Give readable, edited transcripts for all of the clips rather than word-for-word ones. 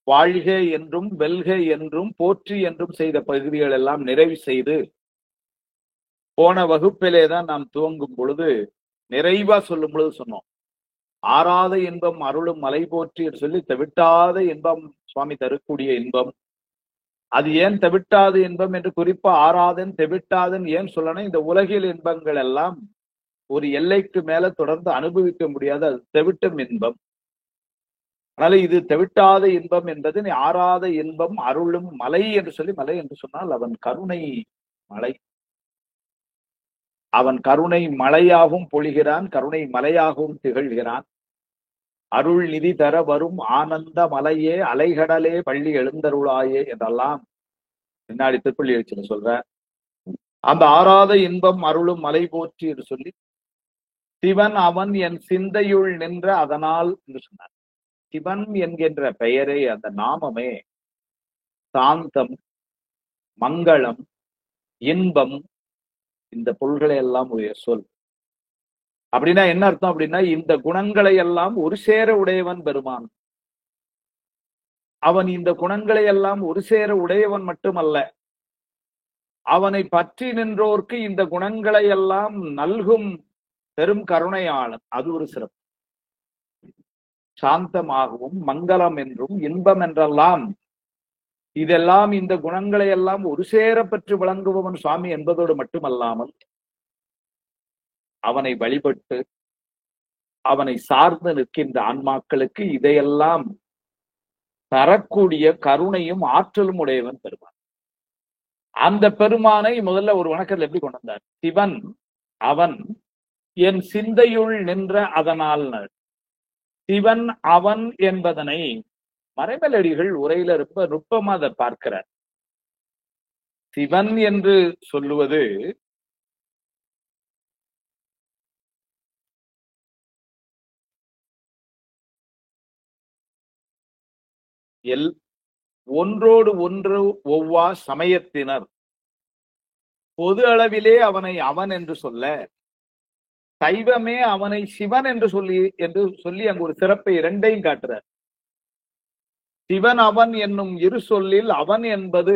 வாழ்க என்றும் வெல்க என்றும் போற்றி என்றும் செய்த பகுதிகள் எல்லாம் நிறைவு செய்து போன வகுப்பிலே தான் நாம் துவங்கும் பொழுது நிறைவா சொல்லும் பொழுது சொன்னோம். ஆறாத இன்பம் அருளும் மலை போற்றி என்று சொல்லி தவிட்டாத இன்பம் சுவாமி தரக்கூடிய இன்பம். அது ஏன் தவிட்டாத இன்பம் என்று குறிப்பா ஆறாதன் தெவிட்டாதன் ஏன் சொல்லணும்? இந்த உலகில் இன்பங்கள் எல்லாம் ஒரு எல்லைக்கு மேல தொடர்ந்து அனுபவிக்க முடியாத அது தெவிட்டும் இன்பம். அதனால இது தெவிட்டாத இன்பம் என்பது ஆறாத இன்பம் அருளும் மலை என்று சொல்லி, மலை என்று சொன்னால் அவன் கருணை மலை. அவன் கருணை மலையாகவும் பொழிகிறான், கருணை மலையாகவும் திகழ்கிறான். அருள் நிதி தர வரும் ஆனந்த மலையே அலைகடலே பள்ளி எழுந்தருளாயே என்றெல்லாம் பின்னாடி திருப்பள்ளி எழுச்சின்னு சொல்ற. அந்த ஆறாத இன்பம் அருளும் மலை போற்றி என்று சொல்லி சிவன் அவன் என் சிந்தையுள் நின்ற அதனால் என்று சொன்னார். சிவன் என்கின்ற பெயரே, அந்த நாமமே சாந்தம், மங்களம், இன்பம், இந்த பொருள்களை எல்லாம் உடைய சொல். அப்படின்னா என்ன அர்த்தம்? அப்படின்னா இந்த குணங்களை எல்லாம் ஒரு சேர உடையவன் பெருமான். அவன் இந்த குணங்களை எல்லாம் ஒரு சேர உடையவன் மட்டுமல்ல, அவனை பற்றி நின்றோர்க்கு இந்த குணங்களை எல்லாம் நல்கும் பெரும் கருணையாளன். அது ஒரு சிறப்பு. சாந்தமாகவும் மங்களம் என்றும் இன்பம் என்றெல்லாம் இதெல்லாம் இந்த குணங்களை எல்லாம் ஒரு சேர பெற்று விளங்குபவன் சுவாமி என்பதோடு மட்டுமல்லாமல், அவனை வழிபட்டு அவனை சார்ந்து நிற்கின்ற ஆன்மாக்களுக்கு இதையெல்லாம் தரக்கூடிய கருணையும் ஆற்றலும் உடையவன் பெருமான். அந்த பெருமானை முதல்ல ஒரு வணக்கத்தில் எப்படி கொண்டு வந்தார்? சிவன் அவன் என் சிந்தையுள் நின்ற அதனால். சிவன் அவன் என்பதனை மறைமலடிகள் உரையில ரொம்ப நுட்பமா அதை பார்க்கிறார். சிவன் என்று சொல்லுவது ஒன்றோடு ஒன்று ஒவ்வா சமயத்தினர் பொது அளவிலே அவனை அவன் என்று சொல்ல, சைவமே அவனை சிவன் என்று சொல்லி அங்கு ஒரு சிறப்பை இரண்டையும் காட்டுறார். சிவன் அவன் என்னும் இரு சொல்லில் அவன் என்பது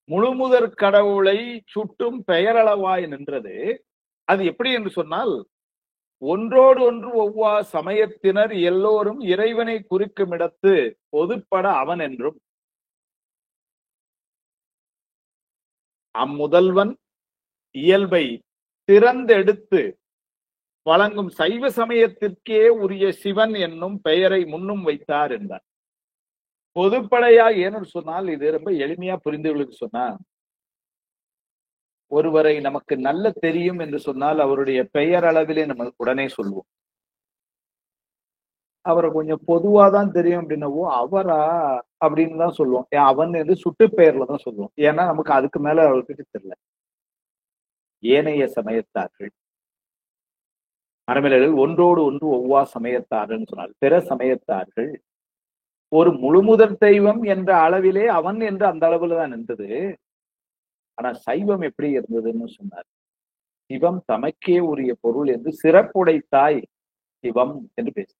முழுமுதற் கடவுளை சுட்டும் பெயரளவாய் நின்றது. அது எப்படி என்று சொன்னால், ஒன்றோடு ஒன்று ஒவ்வா சமயத்தினர் எல்லோரும் இறைவனை குறிக்கும் இடத்து பொதுப்பட அவன் என்றும், அம்முதல்வன் இயல்பை திறந்தெடுத்து வழங்கும் சைவ சமயத்திற்கே உரிய சிவன் என்னும் பெயரை முன்னும் வைத்தார் என்றார். பொதுப்படையா ஏன்னு சொன்னால், இது ரொம்ப எளிமையா புரிந்தவர்களுக்கு சொன்னா, ஒருவரை நமக்கு நல்ல தெரியும் என்று சொன்னால் அவருடைய பெயர் அளவிலே நம்ம உடனே சொல்லுவோம். அவரை கொஞ்சம் பொதுவாதான் தெரியும் அப்படின்னவோ அவரா அப்படின்னு தான் சொல்லுவோம். அவன் என்று சுட்டு பெயர்ல தான் சொல்லுவோம். ஏன்னா நமக்கு அதுக்கு மேல அவர்கிட்ட தெரியல. ஏனைய சமயத்தார்கள் மரமேலர்கள் ஒன்றோடு ஒன்று ஒவ்வா சமயத்தார்கள் சொன்னால், பிற சமயத்தார்கள் ஒரு முழுமுதற் தெய்வம் என்ற அளவிலே அவன் என்று அந்த அளவுல தான் நின்றது. ஆனா சைவம் எப்படி இருந்ததுன்னு சொன்னார். சிவம் தமக்கே உரிய பொருள் என்று சிறப்புடைத்தாய் சிவம் என்று பேச,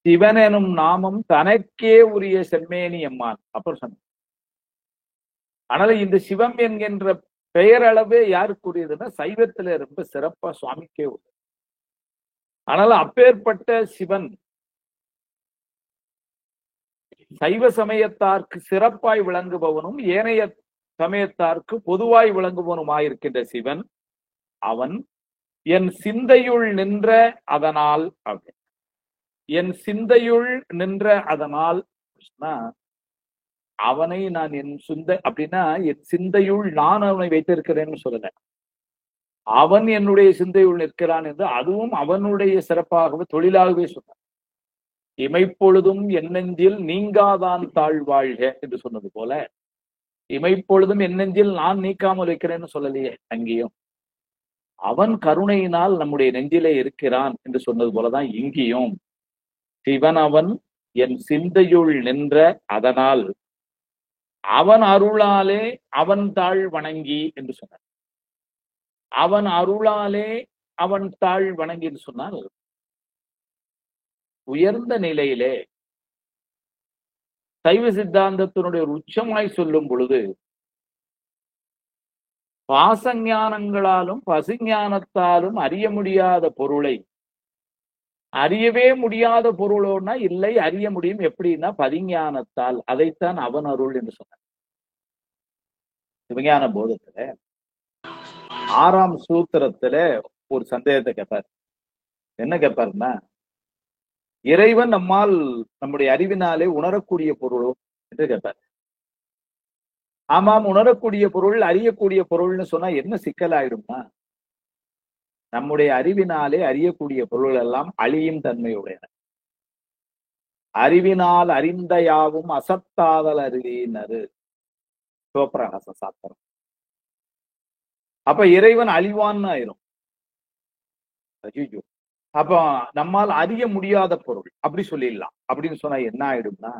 சிவன் எனும் நாமம் தனக்கே உரிய செம்மேனி அம்மான் அப்புறம் சொன்ன. ஆனால் இந்த சிவம் என்கின்ற பெயரளவே யாருக்குரியதுன்னா சைவத்துல ரொம்ப சிறப்பா சுவாமிக்கே உள்ளது. ஆனால் அப்பேற்பட்ட சிவன் சைவ சமயத்தார்க்கு சிறப்பாய் விளங்குபவனும் ஏனைய சமயத்தார்க்கு பொதுவாய் விளங்குபவனுமாயிருக்கின்ற சிவன் அவன் என் சிந்தையுள் நின்ற அதனால். என் சிந்தையுள் நின்ற அதனால் அவனை நான் என் அப்படின்னா என் சிந்தையுள் நான் அவனை வைத்திருக்கிறேன்னு சொல்லல, அவன் என்னுடைய சிந்தையுள் நிற்கிறான் என்று அதுவும் அவனுடைய சிறப்பாகவே தொழிலாகவே சொன்னார். இமைப்பொழுதும் என்னெஞ்சில் நீங்காதான் தாழ்வாழ்க என்று சொன்னது போல, இமைப்பொழுதும் என்னெஞ்சில் நான் நீக்காமல் வைக்கிறேன்னு சொல்லலையே, அங்கேயும் அவன் கருணையினால் நம்முடைய நெஞ்சிலே இருக்கிறான் என்று சொன்னது போலதான் இங்கேயும் சிவன் அவன் என் சிந்தையுள் நின்ற அதனால் அவன் அருளாலே அவன் தாழ் வணங்கி என்று சொன்னார். அவன் அருளாலே அவன் தாழ் வணங்கி என்று சொன்னால், உயர்ந்த நிலையிலே சைவ சித்தாந்தத்தினுடைய ஒரு உச்சமாய் சொல்லும் பொழுது பாசஞானங்களாலும் பசுஞானத்தாலும் அறிய முடியாத பொருளை அறியவே முடியாத பொருளோன்னா இல்லை, அறிய முடியும். எப்படின்னா பதிஞானத்தால். அதைத்தான் அவன் அருள் என்று சொன்னார். சிவஞான போதத்துல 6ஆம் சூத்திரத்துல ஒரு சந்தேகத்தை கேட்பார். என்ன கேட்பாருன்னா, இறைவன் நம்மால் நம்முடைய அறிவினாலே உணரக்கூடிய பொருளோ என்று கேட்பார். ஆமாம், உணரக்கூடிய பொருள் அறியக்கூடிய பொருள்னு சொன்னா என்ன சிக்கல் ஆயிடும்னா, நம்முடைய அறிவினாலே அறியக்கூடிய பொருள் எல்லாம் அழியும் தன்மையுடையன. அறிவினால் அறிந்த யாவும் அசத்தாதல் அறிவினரு சிவப்பிரகாச சாத்திரம். அப்ப இறைவன் அழிவான்னு ஆயிரும். ஐயோ, அப்ப நம்மால் அறிய முடியாத பொருள் அப்படி சொல்லிடலாம். அப்படின்னு சொன்னா என்ன ஆயிடும்னா,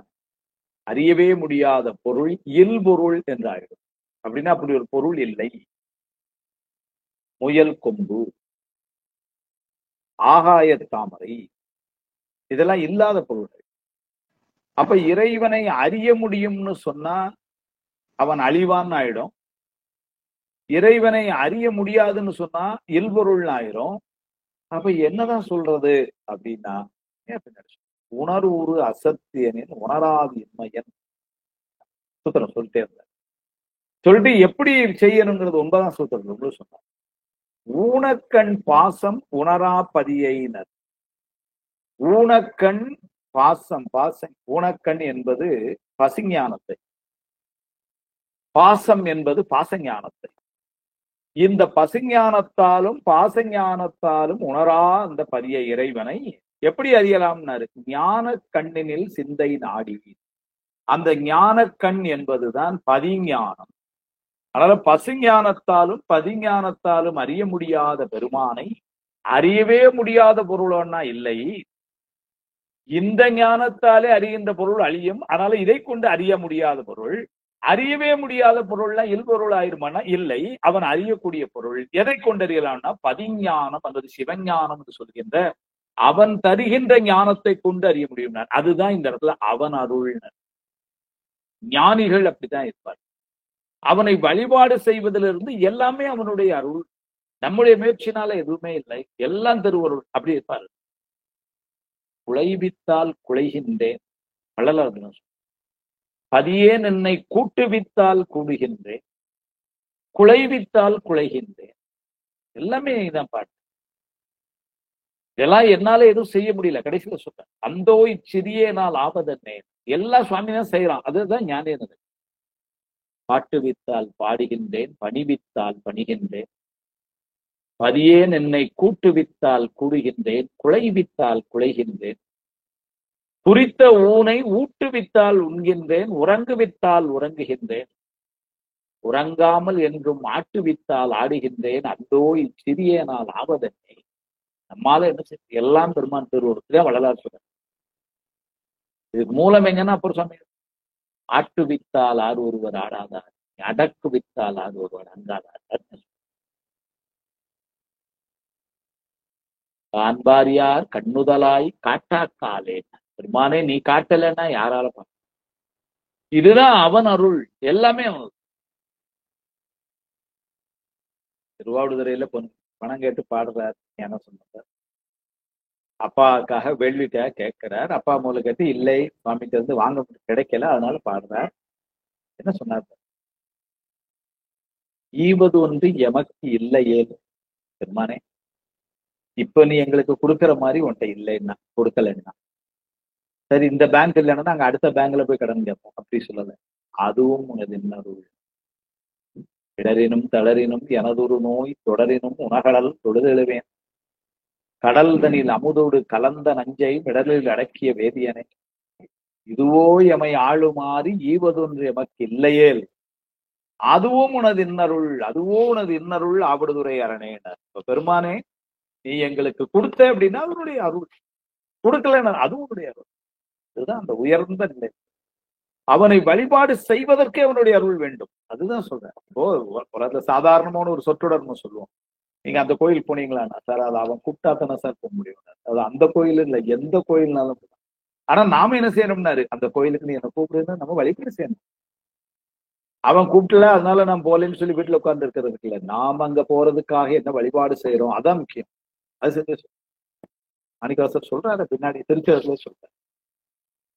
அறியவே முடியாத பொருள் இல்பொருள் என்று ஆயிடும். அப்படின்னா அப்படி ஒரு பொருள் இல்லை. முயல் கொம்பு, ஆகாய தாமரை, இதெல்லாம் இல்லாத பொருள்கள். அப்ப இறைவனை அறிய முடியும்னு சொன்னா அவன் அழிவான்னு ஆயிடும். இறைவனை அறிய முடியாதுன்னு சொன்னா இல்பொருள் ஆயிரும். அப்ப என்னதான் சொல்றது அப்படின்னா, உணர்வுறு அசத்தியனின் உணராது இன்மையன் சூத்திரம் சொல்லிட்டே இருந்தார். சொல்லிட்டு எப்படி செய்யணுங்கிறது 9ஆம் சூத்திரம் சொன்னார். ஊனக்கண் பாசம் உணரா பதியினர். ஊனக்கண் பாசம், ஊனக்கண் என்பது பசுஞானத்தை, பாசம் என்பது பாசஞானத்தை. இந்த பசுஞானத்தாலும் பாசஞானத்தாலும் உணரா அந்த பதிய இறைவனை எப்படி அறியலாம்னாரு? ஞான கண்ணினில் சிந்தை நாடி. அந்த ஞான கண் என்பதுதான் பதிஞானம். அதனால பசுஞானத்தாலும் பதிஞானத்தாலும் அறிய முடியாத பெருமானை அறியவே முடியாத பொருளோன்னா இல்லை. இந்த ஞானத்தாலே அறிகின்ற பொருள் அழியும். அதனால இதை கொண்டு அறிய முடியாத பொருள், அறியவே முடியாத பொருள்லாம் இல்பொருள் ஆயிருமானா இல்லை. அவன் அறியக்கூடிய பொருள் எதை கொண்டறியலாம்னா பதிஞானம் அல்லது சிவஞானம் என்று சொல்கின்ற அவன் தருகின்ற ஞானத்தை கொண்டு அறிய முடியும். அதுதான் இந்த இடத்துல அவன் அருள். ஞானிகள் அப்படித்தான் இருப்பார். அவனை வழிபாடு செய்வதிலிருந்து எல்லாமே அவனுடைய அருள். நம்முடைய முயற்சினால எதுவுமே இல்லை, எல்லாம் திருவருள். அப்படி இருப்பார். குலைவித்தால் குலைகின்றேன், வள்ளலார் பதியேன் என்னை கூட்டுவித்தால் கூடுகின்றேன், குலைவித்தால் குலைகின்றேன். எல்லாமே இதான் பாட்டு. இதெல்லாம் என்னால எதுவும் செய்ய முடியல. கடைசியில சொல்றேன், அந்தோ இச்சிறிய நாள் ஆபதன்னே. எல்லா சுவாமி தான் செய்யறான். அதுதான் ஞானேனது. பாட்டுவித்தால் பாடுகின்றேன், பணிவித்தால் பணிகின்றேன், பதியேன் என்னை கூட்டுவித்தால் கூடுகின்றேன், குலைவித்தால் குலைகின்றேன், குறித்த ஊனை ஊட்டுவித்தால் உண்கின்றேன், உறங்குவித்தால் உறங்குகின்றேன், உறங்காமல் என்றும் ஆட்டுவித்தால் ஆடுகின்றேன், அந்தோ இச்சிறிய நாள் ஆவதென்னை. நம்மால என்ன செய்ய எல்லாம் பெருமான் திருவருளே வள்ளலார் சொல்ற. இதுக்கு மூலம் எங்கன்னா அப்புறம் சொன்ன ஆட்டுவித்தால் ஆறு ஒருவர் ஆடாதார், அடக்கு வித்தால் ஆறு ஒருவர் அங்காதார். காண்பாரியார் கண்ணுதலாய் காட்டாக்காலே. பெருமானே நீ காட்டலைன்னா யாரால பார்க்க? இதுதான் அவன் அருள். எல்லாமே அவன். திருவாவடுதுறையில பணம் கேட்டு பாடுறார். என்ன சொன்னார்? அப்பாவுக்காக வேள்விக்காக கேட்கிறார். அப்பா மூலம் கேட்டு இல்லை, சுவாமிக்கு வந்து வாங்க கிடைக்கல, அதனால பாடுறார். என்ன சொன்னார்? ஈவது ஒன்று எமக்கு இல்லையே பெருமானே, இப்ப நீ எங்களுக்கு கொடுக்குற மாதிரி உன்ட்ட இல்லைன்னா கொடுக்கலன்னா சரி, இந்த பேங்க் இல்லைன்னா நாங்க அடுத்த பேங்க்ல போய் கடன் கேட்போம். அப்படி சொல்லல. அதுவும் உனது இன்னொரு இடரினும் தளரினும் எனதொரு நோய் தொடரினும் உணகடல் தொழுதெழுவேன், கடல் தனில் அமுதோடு கலந்த நஞ்சை மிடலில் அடக்கிய வேதியனை, இதுவோ எமை ஆளுமாறி ஈவதொன்று எமக்கு இல்லையேல் அதுவும் உனது இன்னருள், அதுவோ உனது இன்னருள் ஆவடுதுறை அரணேனர். பெருமானே நீ எங்களுக்கு கொடுத்த அப்படின்னா அவருடைய அருள், கொடுக்கல அதுவும் உன்னுடைய அருள். இதுதான் அந்த உயர்ந்த நிலை. அவனை வழிபாடு செய்வதற்கே அவனுடைய அருள் வேண்டும். அதுதான் சொல்றேன். இப்போ சாதாரணமான ஒரு சொற்றொடர்னு சொல்லுவோம். நீங்க அந்த கோயில் போனீங்களா சார்? அது அவன் கூப்பிட்டாத்தானே சார் போக முடியும். அது அந்த கோயில் இல்லை, எந்த கோயில்னாலும் ஆனா நாம என்ன செய்யணும்னாரு, அந்த கோயிலுக்கு நீ என்ன கூப்பிடுன்னு நம்ம வழிபாடு செய்யணும். அவன் கூப்பிட்டல அதனால நான் போலேன்னு சொல்லி வீட்டுல உட்கார்ந்து இருக்கிறதுக்கு இல்ல. நாம அங்க போறதுக்காக என்ன வழிபாடு செய்யறோம் அதான் முக்கியம். அது செஞ்சு மாணிக்கவாசர் சொல்றாரு பின்னாடி திருச்செந்தூர்ல சொல்றாரு.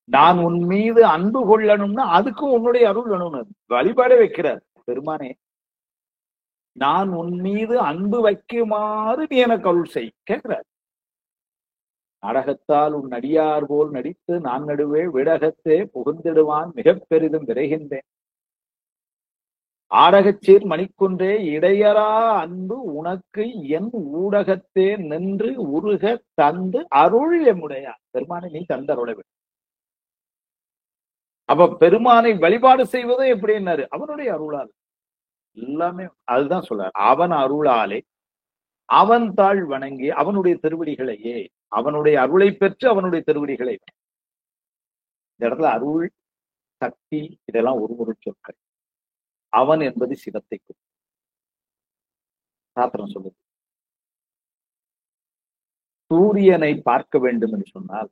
நான் உன் மீது அன்பு கொள்ளணும்னா அதுக்கும் உன்னுடைய அருள் வேணும்னு வழிபாடே வைக்கிறார் பெருமானே. நான் உன் மீது அன்பு வைக்குமாறு நீ எனக்கு அருள் செய் கேட்கிறார். நாடகத்தால் உன் அடியார் போல் நடித்து நான் நடுவே விடகத்தே புகுந்திடுவான் மிக பெரிதும் விரைகின்றேன். ஆடகச்சீர் மணிக்குன்றே இடையரா அன்பு உனக்கு என் ஊடகத்தே நின்று உருக தந்து அருள் எம்முடையா. பெருமானை நீ தந்த அருளை விட. அப்ப பெருமானை வழிபாடு செய்வதும் எப்படின்னாரு, அவனுடைய அருளால் எல்லாமே. அதுதான் சொல்றாரு, அவன் அருளாலே அவன் தாழ் வணங்கி அவனுடைய திருவடிகளையே, அவனுடைய அருளை பெற்று அவனுடைய திருவடிகளை. இந்த இடத்துல அருள் சக்தி இதெல்லாம் ஒரு சொற்கள். அவன் என்பது சிவத்தை சாத்திரம் சொல்லுது. சூரியனை பார்க்க வேண்டும் என்று சொன்னால்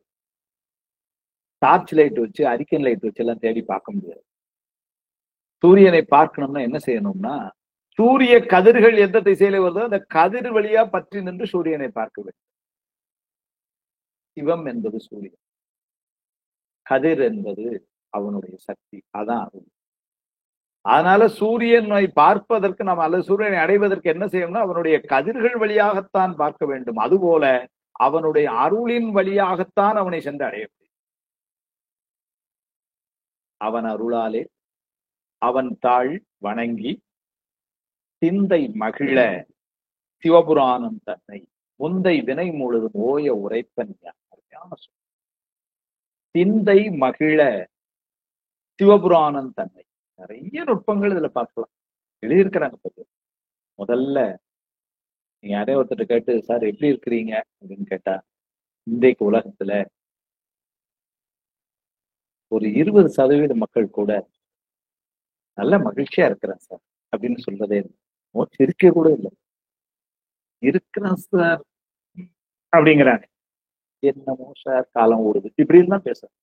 டார்ச் லைட் வச்சு அரிக்கன் லைட் வச்சு எல்லாம் தேடி பார்க்க முடியாது. சூரியனை பார்க்கணும்னா என்ன செய்யணும்னா, சூரிய கதிர்கள் எந்த திசையில வருதோ அந்த கதிர் வழியா பற்றி நின்று சூரியனை பார்க்க வேண்டும். சிவம் என்பது சூரியன், கதிர் என்பது அவனுடைய சக்தி, அதான் அருள். அதனால சூரியனை பார்ப்பதற்கு நாம் அல்லது சூரியனை அடைவதற்கு என்ன செய்யணும்னா அவனுடைய கதிர்கள் வழியாகத்தான் பார்க்க வேண்டும். அதுபோல அவனுடைய அருளின் வழியாகத்தான் அவனை சென்று அடைய முடியும். அவன் அருளாலே அவன் தாழ் வணங்கி சிந்தை மகிழ சிவபுராணம் தன்னை முந்தை வினை முழுதும் ஓய உரைப்பன். சிந்தை மகிழ சிவபுராணம் தன்னை. நிறைய நுட்பங்கள் இதுல பார்க்கலாம், எழுதியிருக்கிறாங்க. முதல்ல நீங்க யாரையோ ஒருத்தர் கேட்டு, சார் எப்படி இருக்கிறீங்க அப்படின்னு கேட்டா, இன்றைக்கு உலகத்துல ஒரு 20% மக்கள் கூட நல்ல மகிழ்ச்சியா இருக்கிறேன் சார் அப்படின்னு சொல்றதே சிரிக்க கூட இல்லை. இருக்கிறேன் சார் அப்படிங்கிறாங்க. என்னமோ சார் காலம் ஓடுது இப்படின்னு தான் பேசுறேன்.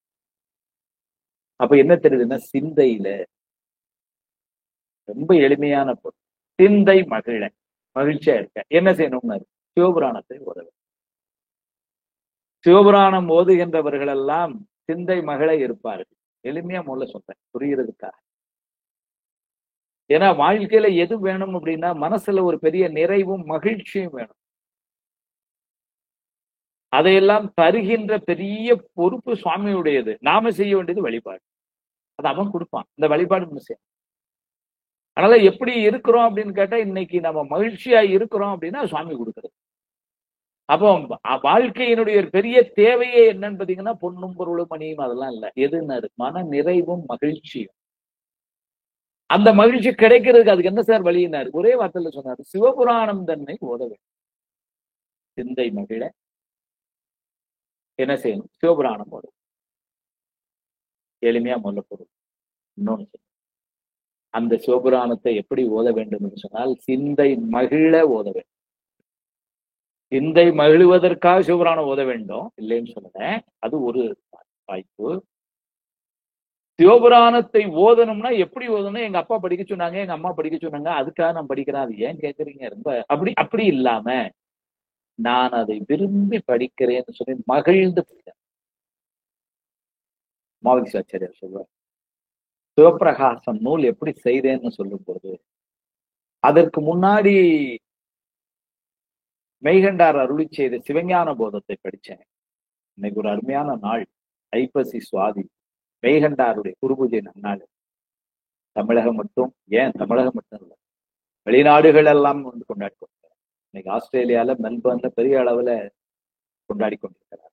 அப்ப என்ன தெரியுதுன்னா, சிந்தையில ரொம்ப எளிமையான பொருள். சிந்தை மகிழ, மகிழ்ச்சியா இருக்க என்ன செய்யணும்னு சிவபுராணத்தை ஓத. சிவபுராணம் ஓதுகின்றவர்கள் எல்லாம் சிந்தை மகிழ இருப்பார்கள். எளிமையா முதல்ல சொல்றேன் புரிகிறதுக்காக. ஏன்னா வாழ்க்கையில எது வேணும் அப்படின்னா மனசுல ஒரு பெரிய நிறைவும் மகிழ்ச்சியும் வேணும். அதையெல்லாம் தருகின்ற பெரிய பொறுப்பு சுவாமியுடையது. நாம செய்ய வேண்டியது வழிபாடு. அது அவன் கொடுப்பான். இந்த வழிபாடு செய்யணும். அதனால எப்படி இருக்கிறோம் அப்படின்னு கேட்டா, இன்னைக்கு நம்ம மகிழ்ச்சியா இருக்கிறோம் அப்படின்னா சுவாமி கொடுக்குறது. அப்போ வாழ்க்கையினுடைய பெரிய தேவையே என்னன்னு பாத்தீங்கன்னா, பொன்னும் பொருளும் மணியும் அதெல்லாம் இல்லை. எதுன்னு மன நிறைவும் மகிழ்ச்சியும். அந்த மகிழ்ச்சி கிடைக்கிறதுக்கு அதுக்கு என்ன சார் வழியினாரு? ஒரே வார்த்தையில சொன்னாரு, சிவபுராணம் தன்னை ஓத வேண்டும். சிந்தை மகிழ என்ன செய்யணும்? சிவபுராணம் ஓத. எளிமையா முதல்ல பொருள். இன்னொன்னு அந்த சிவபுராணத்தை எப்படி ஓத வேண்டும் என்று சொன்னால், சிந்தை மகிழ ஓத வேண்டும். சிந்தை மகிழ்வதற்காக சிவபுராணம் ஓத வேண்டும் இல்லைன்னு சொல்லுறேன். அது ஒரு வாய்ப்பு. சிவபுராணத்தை ஓதணும்னா எப்படி ஓதணும்? எங்க அப்பா படிக்க சொன்னாங்க, எங்க அம்மா படிக்க சொன்னாங்க, அதுக்காக நான் படிக்கிறேன். அது ஏன் கேட்குறீங்க? ரொம்ப அப்படி இல்லாம நான் அதை விரும்பி படிக்கிறேன்னு சொல்லி மகிழ்ந்து படிக்கிறேன். மாவீசாச்சாரியார் சொல்வார், சிவப்பிரகாசம் நூல் எப்படி செய்தேன்னு சொல்லும் போது, அதற்கு முன்னாடி மெய்கண்டார் அருளி செய்த சிவஞான போதத்தை படிச்சேன். இன்னைக்கு ஒரு அருமையான நாள், ஐப்பசி சுவாதி, மெய்கண்டாருடைய குருபூஜை நன்னாள். தமிழகம் மட்டும் ஏன், தமிழகம் மட்டும் இல்லை, வெளிநாடுகள் எல்லாம் வந்து கொண்டாடி கொண்டிருக்கிறார். இன்னைக்கு ஆஸ்திரேலியால மெல்பர்ன்ல பெரிய அளவுல கொண்டாடி கொண்டிருக்கிறார்.